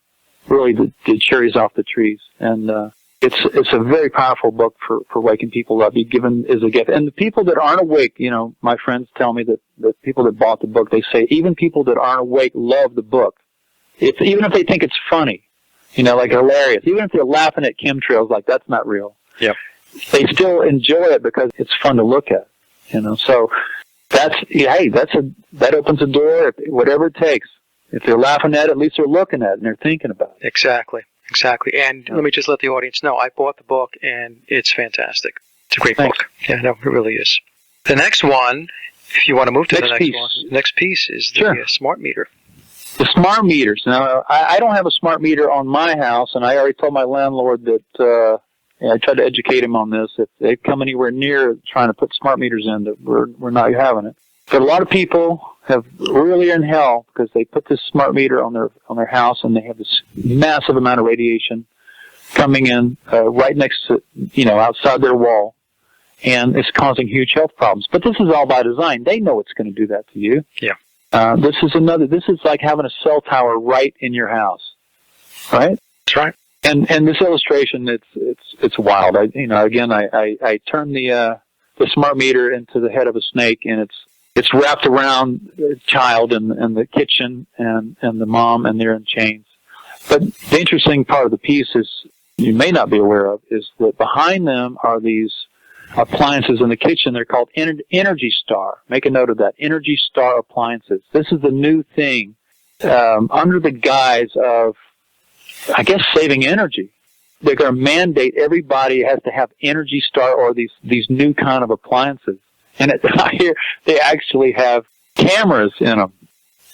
S2: Really, the cherries off the trees. And it's a very powerful book for waking people up. Be given as a gift. And the people that aren't awake, my friends tell me that the people that bought the book, they say even people that aren't awake love the book. Even if they think it's funny, like hilarious. Even if they're laughing at chemtrails, like that's not real.
S3: Yeah.
S2: They still enjoy it because it's fun to look at. So that opens a door. Whatever it takes. If they're laughing at it, at least they're looking at it and they're thinking about it.
S3: Exactly. And let me just let the audience know, I bought the book, and it's fantastic. It's a great book. Yeah, no, it really is. The next one If you want to move to the
S2: Next
S3: next
S2: piece.
S3: one, next piece is the
S2: Sure.
S3: smart meter.
S2: The smart meters. Now, I don't have a smart meter on my house, and I already told my landlord that I tried to educate him on this. If they come anywhere near trying to put smart meters in, that we're not having it. But a lot of people have really in hell because they put this smart meter on their house, and they have this massive amount of radiation coming in right next to, outside their wall, and it's causing huge health problems. But this is all by design. They know it's going to do that to you.
S3: Yeah.
S2: This is like having a cell tower right in your house, right?
S3: That's right.
S2: And this illustration, it's wild. I turn the smart meter into the head of a snake, and it's wrapped around the child and the kitchen and the mom, and they're in chains. But the interesting part of the piece is, you may not be aware of, is that behind them are these appliances in the kitchen. They're called Energy Star. Make a note of that. Energy Star appliances. This is the new thing under the guise of, I guess, saving energy. They're going to mandate everybody has to have Energy Star or these new kind of appliances. And I hear they actually have cameras in them.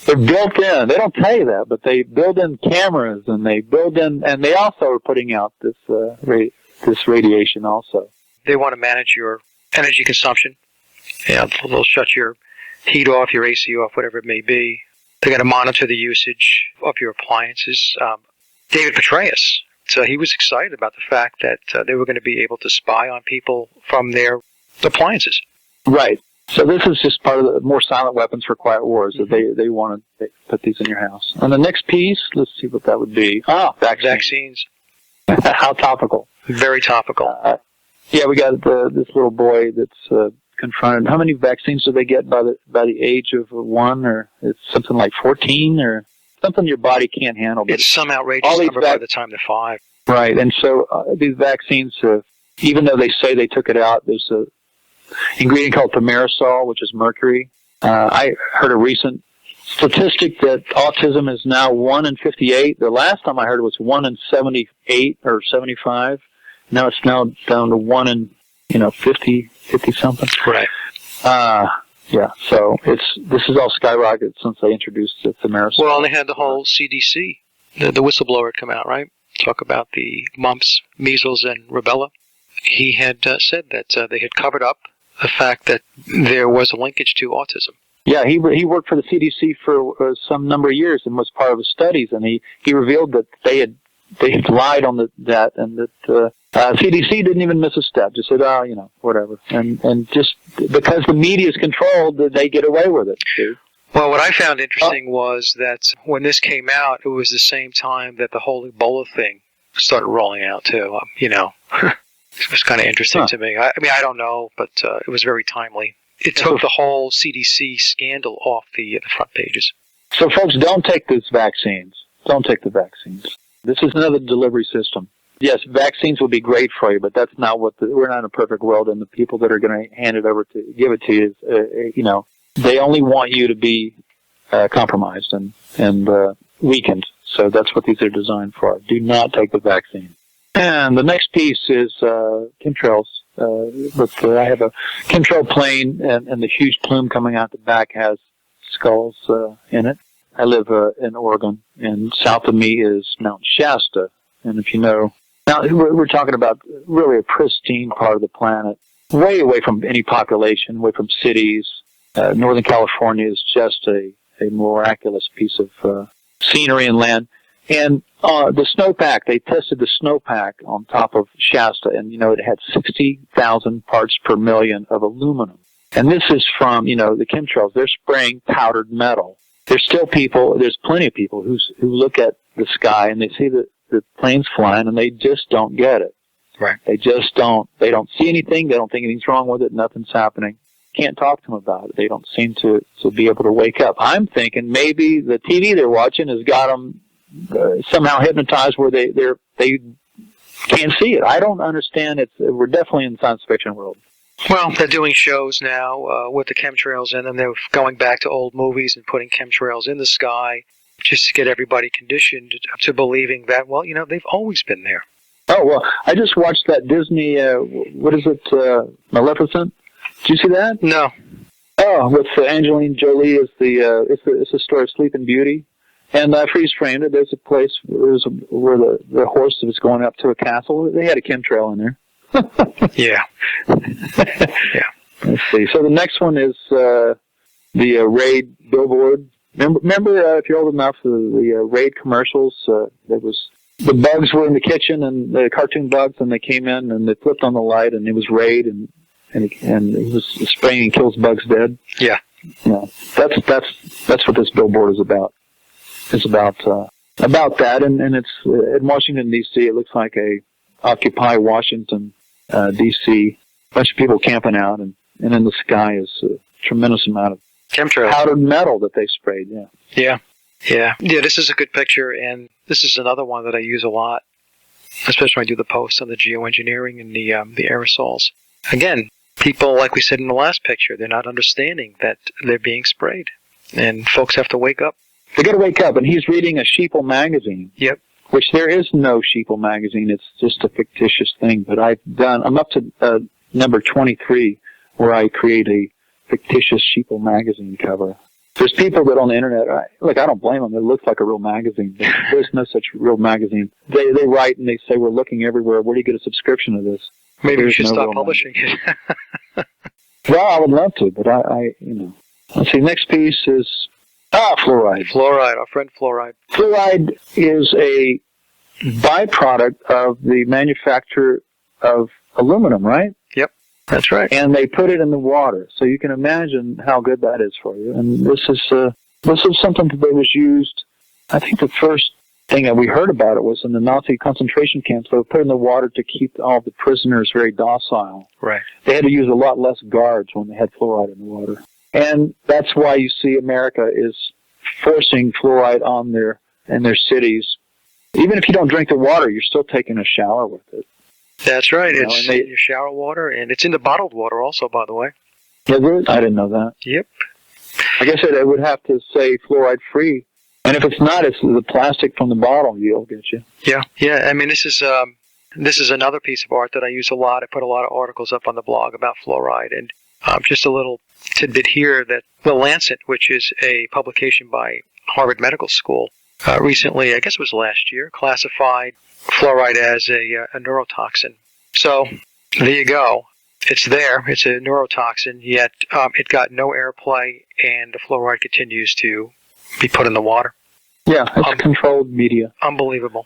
S2: They're built in. They don't tell you that, but they build in cameras, and they also are putting out this radiation also.
S3: They want to manage your energy consumption. Yeah, they'll shut your heat off, your AC off, whatever it may be. They're going to monitor the usage of your appliances. David Petraeus, so he was excited about the fact that they were going to be able to spy on people from their appliances.
S2: Right. So this is just part of the more silent weapons for quiet wars. That they want to put these in your house. And the next piece, let's see what that would be.
S3: Vaccines.
S2: How topical.
S3: Very topical.
S2: Yeah, we got this little boy that's confronted. How many vaccines do they get by the age of 1, or it's something like 14, or something your body can't handle? But
S3: it's some outrageous number by the time they're 5.
S2: Right, and so these vaccines, even though they say they took it out, there's a ingredient called thimerosal, which is mercury. I heard a recent statistic that autism is now 1 in 58. The last time I heard it was 1 in 78 or 75. Now it's now down to 1 in 50 something.
S3: Right.
S2: Yeah. So this is all skyrocketed since they introduced the thimerosal.
S3: Well, and they had the whole CDC, the whistleblower come out, right? Talk about the mumps, measles, and rubella. He had said that they had covered up the fact that there was a linkage to autism.
S2: Yeah, he worked for the CDC for some number of years and was part of the studies, and he revealed that they had lied on that, and that CDC didn't even miss a step. Just said, whatever, and just because the media is controlled, they get away with it. Dude.
S3: Well, what I found interesting was that when this came out, it was the same time that the whole Ebola thing started rolling out too. It was kind of interesting to me. I don't know, but it was very timely. It took the whole CDC scandal off the front pages.
S2: So, folks, don't take these vaccines. Don't take the vaccines. This is another delivery system. Yes, vaccines will be great for you, but that's not we're not in a perfect world, and the people that are going to hand it over to give it to you, they only want you to be compromised and weakened. So that's what these are designed for. Do not take the vaccine. And the next piece is chemtrails. I have a chemtrail plane, and the huge plume coming out the back has skulls in it. I live in Oregon, and south of me is Mount Shasta. And if you know, now we're talking about really a pristine part of the planet, way away from any population, away from cities. Northern California is just a miraculous piece of scenery and land. And the snowpack, they tested the snowpack on top of Shasta, and, it had 60,000 parts per million of aluminum. And this is from, the chemtrails. They're spraying powdered metal. There's still there's plenty of people who look at the sky and they see the planes flying, and they just don't get it.
S3: Right.
S2: They don't see anything. They don't think anything's wrong with it. Nothing's happening. Can't talk to them about it. They don't seem to be able to wake up. I'm thinking maybe the TV they're watching has got them somehow hypnotized where they can't see it. I don't understand. We're definitely in the science fiction world.
S3: Well, they're doing shows now with the chemtrails in them. They're going back to old movies and putting chemtrails in the sky just to get everybody conditioned to believing that, they've always been there.
S2: Oh, well, I just watched that Disney, what is it, Maleficent? Did you see that?
S3: No.
S2: Oh, with Angelina Jolie is it's the story of Sleeping Beauty, and I freeze framed it. There's a place where the horse was going up to a castle. They had a chemtrail in there.
S3: Yeah. Yeah.
S2: Let's see. So the next one is the Raid billboard. Remember if you're old enough, the Raid commercials. There was the bugs were in the kitchen, and the cartoon bugs, and they came in and they flipped on the light, and it was Raid, and he was spraying and kills bugs dead.
S3: Yeah.
S2: Yeah. That's what this billboard is about. It's about that, and it's in Washington D.C. It looks like a Occupy Washington D.C. bunch of people camping out, and in the sky is a tremendous amount of
S3: Chemtrails.
S2: powdered metal that they sprayed. Yeah.
S3: Yeah. Yeah. Yeah, this is a good picture, and this is another one that I use a lot, especially when I do the posts on the geoengineering and the aerosols. Again, people, like we said in the last picture, they're not understanding that they're being sprayed, and folks have to wake up.
S2: They got to wake up, and he's reading a Sheeple magazine.
S3: Yep.
S2: Which there is no Sheeple magazine. It's just a fictitious thing. But I'm up to number 23, where I create a fictitious Sheeple magazine cover. There's people that on the internet, I don't blame them. It looks like a real magazine. But there's no such real magazine. They write and they say, we're looking everywhere. Where do you get a subscription of this?
S3: Maybe we should stop publishing it.
S2: Well, I would love to, but Let's see, next piece is, fluoride.
S3: Fluoride, our friend fluoride.
S2: Fluoride is a byproduct of the manufacture of aluminum, right?
S3: Yep, that's right.
S2: And they put it in the water, so you can imagine how good that is for you. And this is something that was used. I think the first thing that we heard about it was in the Nazi concentration camps. They would put it in the water to keep all the prisoners very docile.
S3: Right.
S2: They had to use a lot less guards when they had fluoride in the water, and that's why you see America is forcing fluoride in their cities. Even if you don't drink the water, you're still taking a shower with it.
S3: That's right. It's in your shower water, and it's in the bottled water also, by the way.
S2: Is it? I didn't know that.
S3: Yep.
S2: I guess it would have to say fluoride free. And if it's not, it's the plastic from the bottle you'll get you.
S3: Yeah. Yeah. I mean, this is another piece of art that I use a lot. I put a lot of articles up on the blog about fluoride, and just a little tidbit here that The Lancet, which is a publication by Harvard Medical School, recently, I guess it was last year, classified fluoride as a neurotoxin. So there you go. It's there. It's a neurotoxin, yet it got no airplay, and the fluoride continues to be put in the water.
S2: Yeah, it's controlled media.
S3: Unbelievable.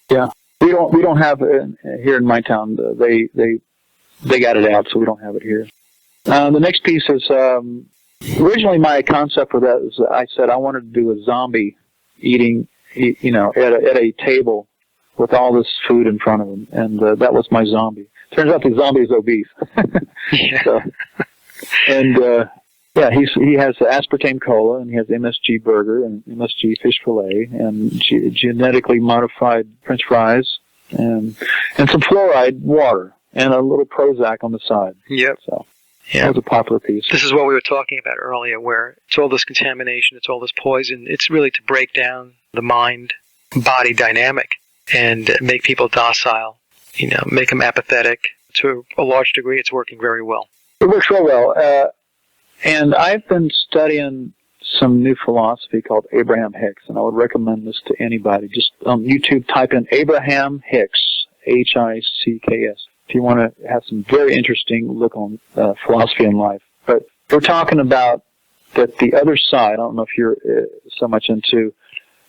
S2: Yeah, we don't have it here in my town. They got it out, so we don't have it here. The next piece is originally my concept for that is I said I wanted to do a zombie eating, at a table with all this food in front of him, and that was my zombie. Turns out the zombie is obese.
S3: Yeah.
S2: So, and he has aspartame cola, and he has MSG burger and MSG fish fillet, and genetically modified French fries, and some fluoride water, and a little Prozac on the side.
S3: Yep.
S2: So.
S3: Yeah.
S2: That was a popular piece.
S3: This is what we were talking about earlier, where it's all this contamination, it's all this poison. It's really to break down the mind-body dynamic and make people docile, make them apathetic. To a large degree, it's working very well.
S2: It works real well. And I've been studying some new philosophy called Abraham Hicks, and I would recommend this to anybody. Just on YouTube, type in Abraham Hicks, Hicks. If you want to have some very interesting look on philosophy and life. But we're talking about that the other side, I don't know if you're so much into,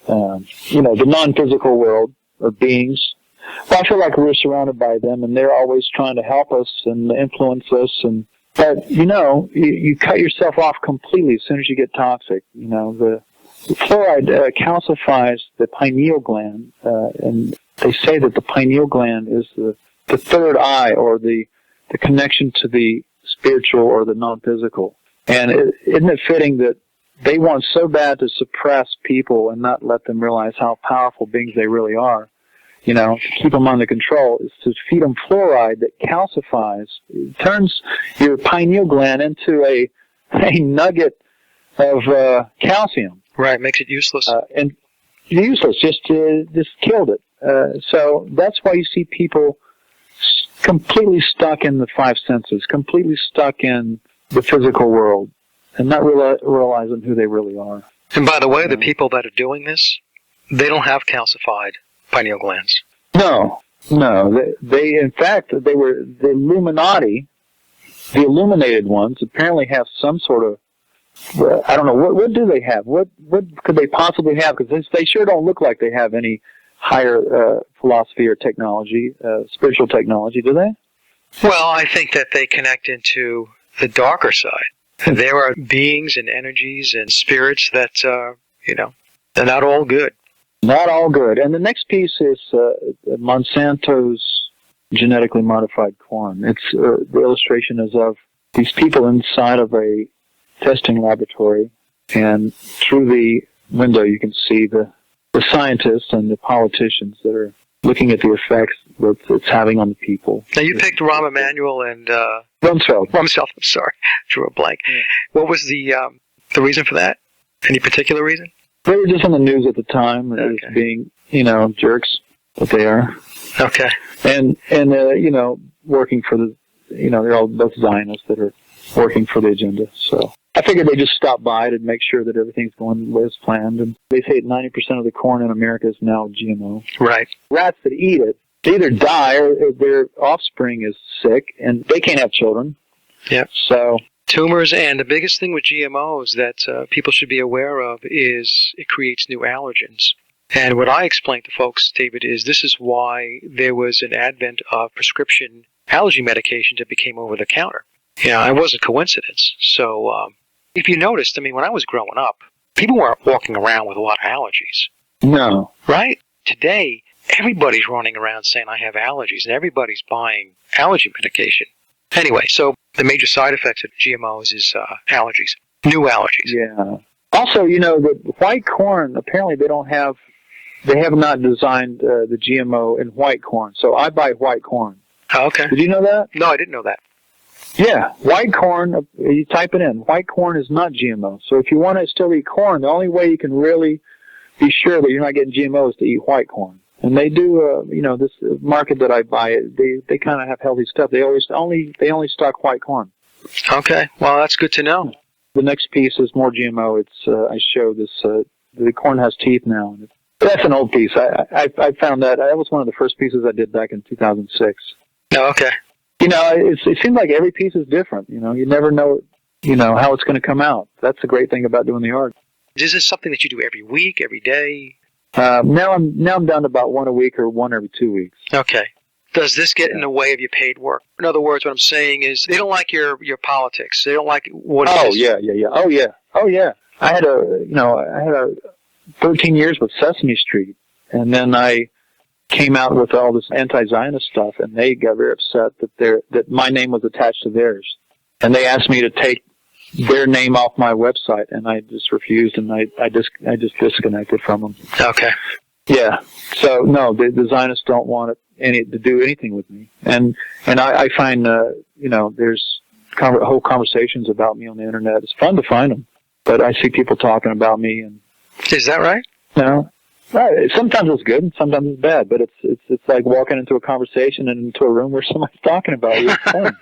S2: the non-physical world of beings. Well, I feel like we're surrounded by them, and they're always trying to help us and influence us. But, you cut yourself off completely as soon as you get toxic. The fluoride calcifies the pineal gland, and they say that the pineal gland is the third eye, or the connection to the spiritual or the non-physical. And isn't it fitting that they want so bad to suppress people and not let them realize how powerful beings they really are, to keep them under control, is to feed them fluoride that calcifies, it turns your pineal gland into a nugget of calcium.
S3: Right, makes it useless.
S2: And useless, just killed it. So that's why you see people completely stuck in the five senses, completely stuck in the physical world. and not realizing who they really are.
S3: And by the way, the people that are doing this, they don't have calcified pineal glands.
S2: No. They in fact, they were the Illuminati. The illuminated ones apparently have some sort of, I don't know, what do they have? What could they possibly have? Because they sure don't look like they have any higher philosophy or technology, spiritual technology, do they?
S3: Well, I think that they connect into the darker side. There are beings and energies and spirits that, they're not all good.
S2: Not all good. And the next piece is Monsanto's genetically modified corn. It's the illustration is of these people inside of a testing laboratory, and through the window you can see the scientists and the politicians that are looking at the effects that it's having on the people.
S3: Now, you picked Rahm Emanuel and
S2: Rumsfeld.
S3: I'm sorry, drew a blank. Yeah. What was the reason for that? Any particular reason?
S2: They were just on the news at the time as being, jerks that they are.
S3: Okay.
S2: And working for the, they're all both Zionists that are working for the agenda. So I figured they just stop by to make sure that everything's going as planned. And they say 90% of the corn in America is now GMO.
S3: Right.
S2: Rats that eat it, they either die or their offspring is sick, and they can't have children.
S3: Yep.
S2: So
S3: tumors, and the biggest thing with GMOs that people should be aware of is it creates new allergens. And what I explain to folks, David, is this is why there was an advent of prescription allergy medication that became over-the-counter. It wasn't coincidence. So if you noticed, when I was growing up, people weren't walking around with a lot of allergies.
S2: No.
S3: Right? Today, everybody's running around saying, I have allergies, and everybody's buying allergy medication. Anyway, so the major side effects of GMOs is allergies, new allergies.
S2: Yeah. Also, the white corn, apparently they have not designed the GMO in white corn. So I buy white corn.
S3: Oh, okay.
S2: Did you know that?
S3: No, I didn't know that.
S2: Yeah, white corn, you type it in. White corn is not GMO. So if you want to still eat corn, the only way you can really be sure that you're not getting GMO is to eat white corn. And they do, this market that I buy, they kind of have healthy stuff. They only stock white corn.
S3: Okay, well, that's good to know.
S2: The next piece is more GMO. I show this, the corn has teeth now. That's an old piece. I found that was one of the first pieces I did back in 2006.
S3: Oh, okay.
S2: It seems like every piece is different. You never know, how it's going to come out. That's the great thing about doing the art.
S3: Is this something that you do every week, every day?
S2: Now I'm down to about one a week or one every 2 weeks.
S3: Okay. Does this get in the way of your paid work? In other words, what I'm saying is they don't like your politics. They don't like what it is. Oh yeah. I had a 13 years with Sesame Street, and then I came out with all this anti-Zionist stuff, and they got very upset that my name was attached to theirs, and they asked me to take their name off my website, and I just refused, and I just disconnected from them. Okay.
S2: Yeah. So no, the Zionists don't want to do anything with me, and I find there's whole conversations about me on the internet. It's fun to find them, but I see people talking about me, and
S3: is that right?
S2: No. Right. Sometimes it's good, and sometimes it's bad. But it's like walking into a conversation and into a room where somebody's talking about you. It's fun.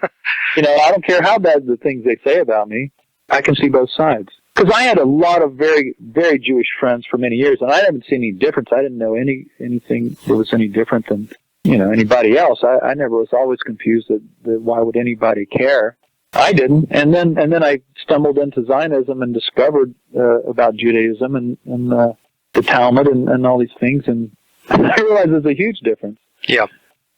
S2: I don't care how bad the things they say about me. I can see both sides. Because I had a lot of very, very Jewish friends for many years, and I haven't seen any difference. I didn't know anything that was any different than anybody else. I never was always confused that why would anybody care. I didn't, and then I stumbled into Zionism and discovered about Judaism and the Talmud and all these things, and I realized there's a huge difference.
S3: Yeah.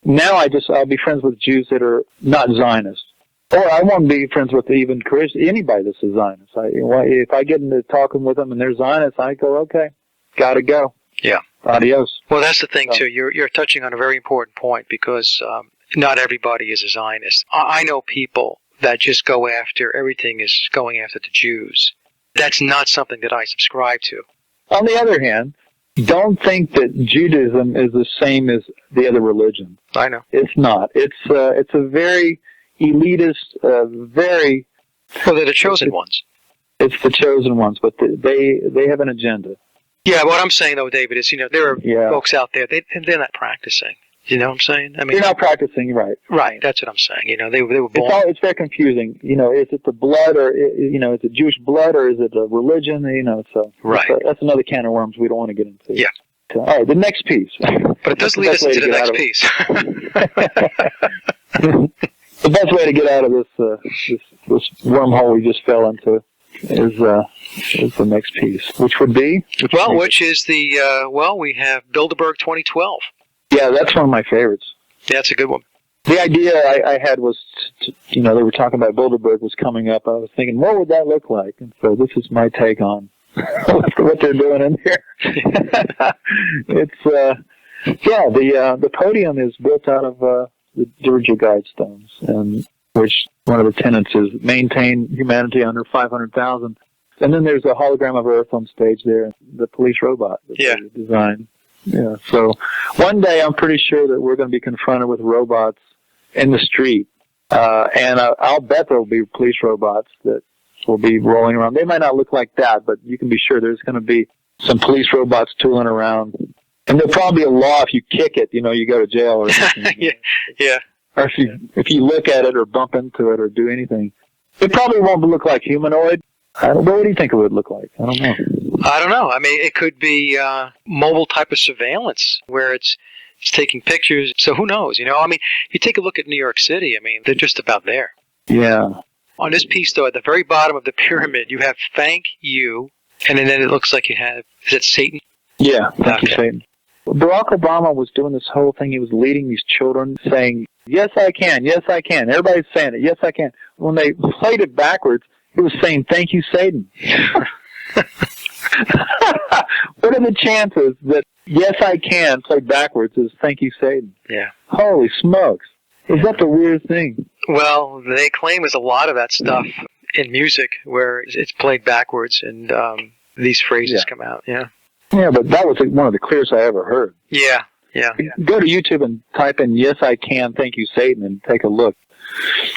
S2: Now I'll be friends with Jews that are not Zionists, or I won't be friends with even anybody that's a Zionist. If I get into talking with them and they're Zionists, I go, okay, gotta go.
S3: Yeah.
S2: Adios.
S3: Well, that's the thing too. You're touching on a very important point because not everybody is a Zionist. I know people that just go after everything is going after the Jews. That's not something that I subscribe to.
S2: On the other hand, don't think that Judaism is the same as the other religions.
S3: I know.
S2: It's not. It's a very elitist, very...
S3: Well, they're the chosen ones.
S2: It's the chosen ones, but they have an agenda.
S3: Yeah, what I'm saying, though, David, is, there are folks out there, they're not practicing. You know what I'm saying? I mean,
S2: You're not practicing, right?
S3: right. That's what I'm saying. You know, they were born.
S2: It's very confusing. You know, is it the blood, or you know, is it Jewish blood, or is it a religion? You know, so
S3: Right.
S2: That's another can of worms we don't want to get into.
S3: Yeah.
S2: So, all right, the next piece.
S3: But it does lead us into the next piece.
S2: The best way to get out of this wormhole we just fell into is the next piece, which would be
S3: which is the we have Bilderberg 2012.
S2: Yeah, that's one of my favorites.
S3: Yeah, that's a good one.
S2: The idea I had was, they were talking about Bilderberg was coming up. I was thinking, what would that look like? And so this is my take on what they're doing in here. It's the podium is built out of the Georgia Guidestones, and which one of the tenets is maintain humanity under 500,000. And then there's a hologram of Earth on stage there, the police robot that they designed. Yeah. So one day I'm pretty sure that we're going to be confronted with robots in the street, and I'll bet there will be police robots that will be rolling around. They might not look like that, but you can be sure there's going to be some police robots tooling around. And there'll probably be a law if you kick it, you go to jail or something.
S3: Yeah.
S2: Or if you look at it or bump into it or do anything. It probably won't look like humanoid. I don't know. What do you think it would look like? I don't know.
S3: I don't know. I mean, it could be mobile type of surveillance where it's taking pictures. So who knows? I mean, you take a look at New York City. I mean, they're just about there.
S2: Yeah.
S3: On this piece, though, at the very bottom of the pyramid, you have thank you, and then it looks like you have, is it Satan?
S2: Yeah, thank you, Satan. Barack Obama was doing this whole thing. He was leading these children saying, yes, I can, yes, I can. Everybody's saying it, yes, I can. When they played it backwards, he was saying, thank you, Satan. What are the chances that yes, I can played backwards is thank you, Satan?
S3: Yeah.
S2: Holy smokes. Is that the weirdest thing?
S3: Well, they claim there's a lot of that stuff in music where it's played backwards and these phrases come out. Yeah.
S2: Yeah, but that was one of the clearest I ever heard.
S3: Yeah.
S2: Go to YouTube and type in yes, I can, thank you, Satan, and take a look.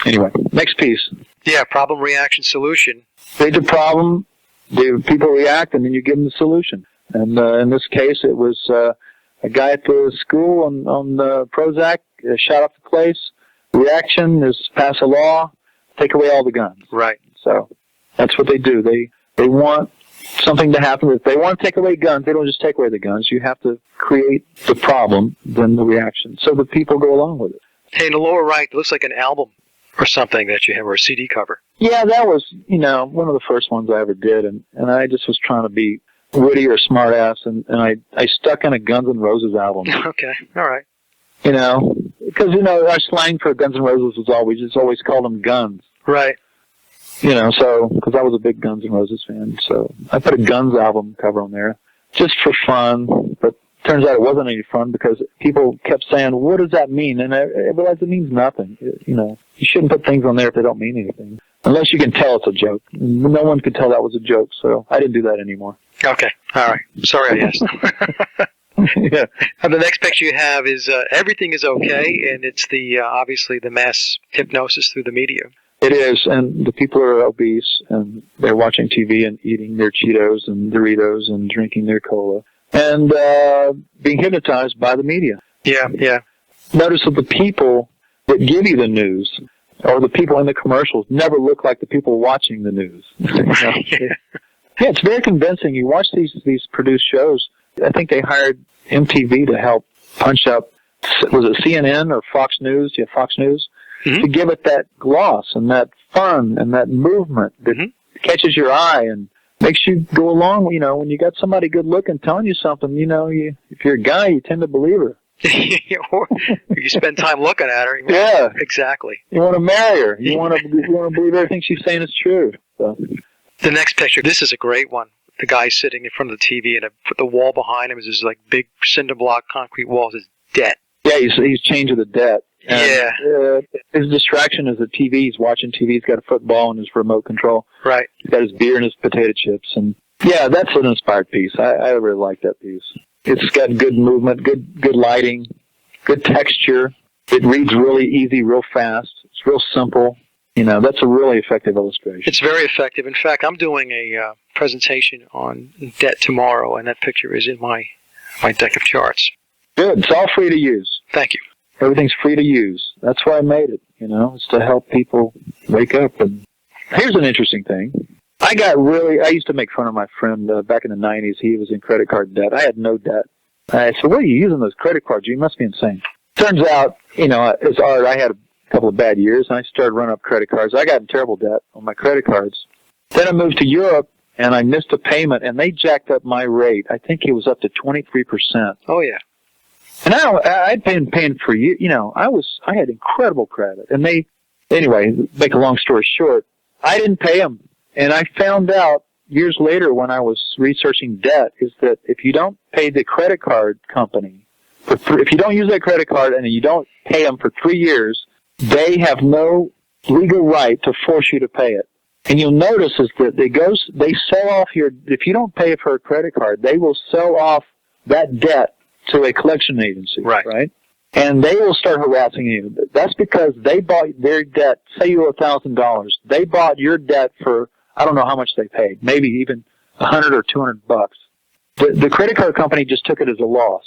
S2: Anyway, next piece.
S3: Yeah, problem, reaction, solution.
S2: There's a problem, the people react, and then you give them the solution. And in this case, it was a guy at the school on Prozac shot up the place. Reaction is pass a law, take away all the guns.
S3: Right.
S2: So that's what they do. They want something to happen. If they want to take away guns, they don't just take away the guns. You have to create the problem, then the reaction, so the people go along with it.
S3: Hey, in the lower right, it looks like an album or something that you have, or a CD cover.
S2: Yeah, that was, one of the first ones I ever did, and I just was trying to be witty or smart ass, and I stuck in a Guns N' Roses album.
S3: Okay, all right.
S2: Because, our slang for Guns N' Roses was always called them guns.
S3: Right.
S2: So, because I was a big Guns N' Roses fan, so I put a Guns album cover on there, just for fun, but turns out it wasn't any fun because people kept saying, what does that mean? And I realized it means nothing. You shouldn't put things on there if they don't mean anything. Unless you can tell it's a joke. No one could tell that was a joke, so I didn't do that anymore.
S3: Okay, all right. Sorry I asked.
S2: Yeah.
S3: The next picture you have is Everything is Okay, and it's obviously the mass hypnosis through the media.
S2: It is, and the people are obese, and they're watching TV and eating their Cheetos and Doritos and drinking their cola, and being hypnotized by the media.
S3: Yeah.
S2: Notice that the people that give you the news, or the people in the commercials, never look like the people watching the news. Yeah, it's very convincing. You watch these produced shows. I think they hired MTV to help punch up, was it CNN or Fox News? Yeah, Fox News. Mm-hmm. To give it that gloss and that fun and that movement that catches your eye and makes you go along. When you got somebody good looking telling you something, if you're a guy, you tend to believe her.
S3: Or you spend time looking at her.
S2: Yeah,
S3: exactly.
S2: You want to marry her. You want to believe everything she's saying is true. So.
S3: The next picture. This is a great one. The guy sitting in front of the TV, and the wall behind him is this big cinder block concrete wall. Is debt. Yeah,
S2: he's changing the debt. And, his distraction is the TV. He's watching TV. He's got a football and his remote control.
S3: Right.
S2: He's got his beer and his potato chips. And yeah, that's an inspired piece. I really like that piece. It's got good movement, good lighting, good texture. It reads really easy, real fast. It's real simple. That's a really effective illustration.
S3: It's very effective. In fact, I'm doing a presentation on debt tomorrow, and that picture is in my deck of charts.
S2: Good. It's all free to use.
S3: Thank you.
S2: Everything's free to use. That's why I made it, it's to help people wake up. And here's an interesting thing. I used to make fun of my friend back in the 90s. He was in credit card debt. I had no debt. I said, what are you using those credit cards? You must be insane. Turns out, as Art, I had a couple of bad years, and I started running up credit cards. I got in terrible debt on my credit cards. Then I moved to Europe, and I missed a payment, and they jacked up my rate. I think it was up to 23%.
S3: Oh, yeah.
S2: And I'd been paying for years. I had incredible credit. And anyway, make a long story short, I didn't pay them. And I found out years later when I was researching debt is that if you don't pay the credit card company, if you don't use that credit card and you don't pay them for 3 years, they have no legal right to force you to pay it. And you'll notice is that they sell off if you don't pay for a credit card, they will sell off that debt to a collection agency, right? And they will start harassing you. That's because they bought their debt. Say you owe $1,000. They bought your debt for, I don't know how much they paid, maybe even $100 or $200. The credit card company just took it as a loss.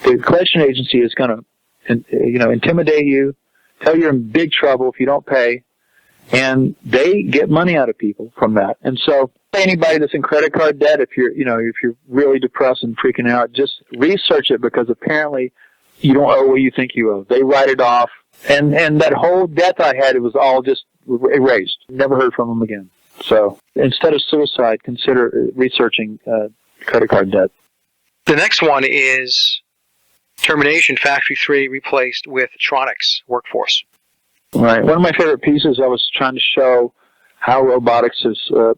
S2: The collection agency is going to, intimidate you, tell you're in big trouble if you don't pay, and they get money out of people from that. And so, anybody that's in credit card debt, if you're really depressed and freaking out, just research it, because apparently you don't owe what you think you owe. They write it off, and that whole debt I had, it was all just erased. Never heard from them again. So instead of suicide, consider researching credit card debt.
S3: The next one is termination. Factory 3 replaced with Tronix workforce.
S2: Right. One of my favorite pieces, I was trying to show how robotics is, now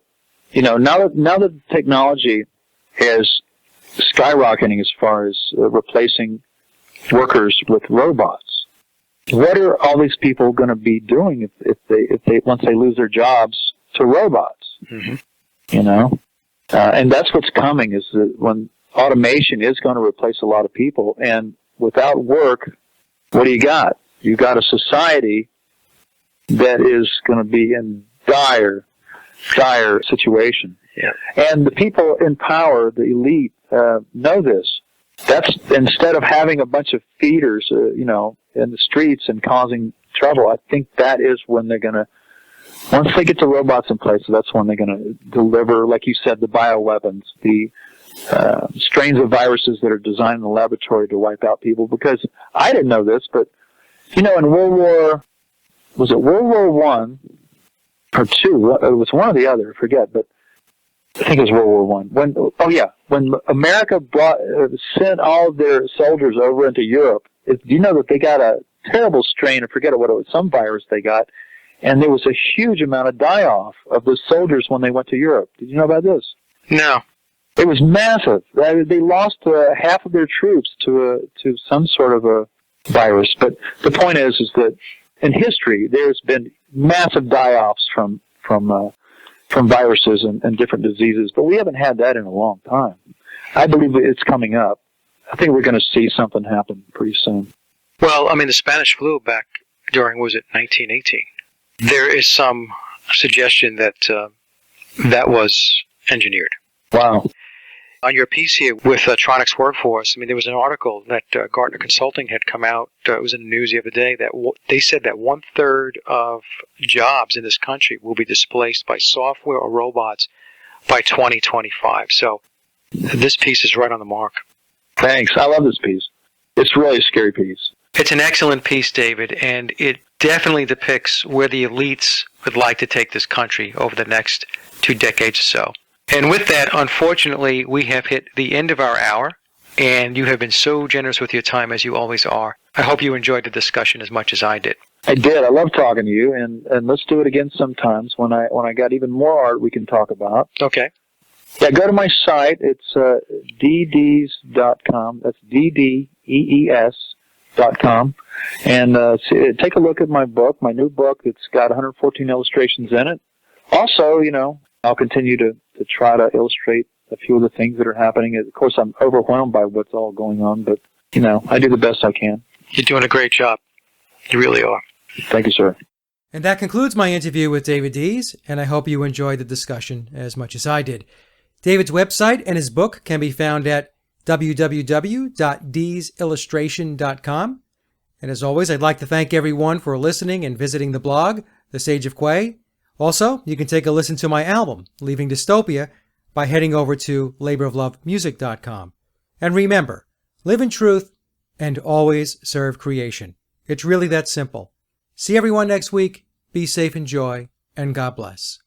S2: that technology is skyrocketing as far as replacing workers with robots. What are all these people going to be doing if they once they lose their jobs to robots? Mm-hmm. And that's what's coming, is that when automation is going to replace a lot of people, and without work, what do you got? You got a society that is going to be in dire situation.
S3: Yeah.
S2: And the people in power, the elite, know this. That's, instead of having a bunch of feeders, in the streets and causing trouble, I think that is when they're going to, once they get the robots in place, that's when they're going to deliver, like you said, the bioweapons, the strains of viruses that are designed in the laboratory to wipe out people. Because I didn't know this, but, in was it World War One or two? It was one or the other, I forget, but I think it was World War One. When America sent all of their soldiers over into Europe, do you know that they got a terrible strain? I forget what it was, some virus they got, and there was a huge amount of die-off of the soldiers when they went to Europe. Did you know about this?
S3: No.
S2: It was massive. They lost half of their troops to some sort of a virus. But the point is that in history there's been massive die-offs from viruses and different diseases, but we haven't had that in a long time. I believe it's coming up. I think we're going to see something happen pretty soon.
S3: Well, the Spanish flu back during, 1918? There is some suggestion that that was engineered.
S2: Wow.
S3: On your piece here with Tronix Workforce, there was an article that Gartner Consulting had come out, it was in the news the other day, that they said that 1/3 of jobs in this country will be displaced by software or robots by 2025. So this piece is right on the mark.
S2: Thanks. I love this piece. It's really a scary piece.
S3: It's an excellent piece, David, and it definitely depicts where the elites would like to take this country over the next 2 decades or so. And with that, unfortunately, we have hit the end of our hour, and you have been so generous with your time, as you always are. I hope you enjoyed the discussion as much as I did.
S2: I did. I love talking to you, and let's do it again sometimes when I got even more art we can talk about.
S3: Okay.
S2: Yeah, go to my site. It's ddees.com. That's DDEES.com. And take a look at my book, my new book. It's got 114 illustrations in it. Also, I'll continue to try to illustrate a few of the things that are happening. Of course, I'm overwhelmed by what's all going on, but, I do the best I can.
S3: You're doing a great job. You really are.
S2: Thank you, sir.
S1: And that concludes my interview with David Dees, and I hope you enjoyed the discussion as much as I did. David's website and his book can be found at www.deesillustration.com. And as always, I'd like to thank everyone for listening and visiting the blog, The Sage of Quay. Also, you can take a listen to my album, Leaving Dystopia, by heading over to laboroflovemusic.com. And remember, live in truth and always serve creation. It's really that simple. See everyone next week. Be safe, enjoy, and God bless.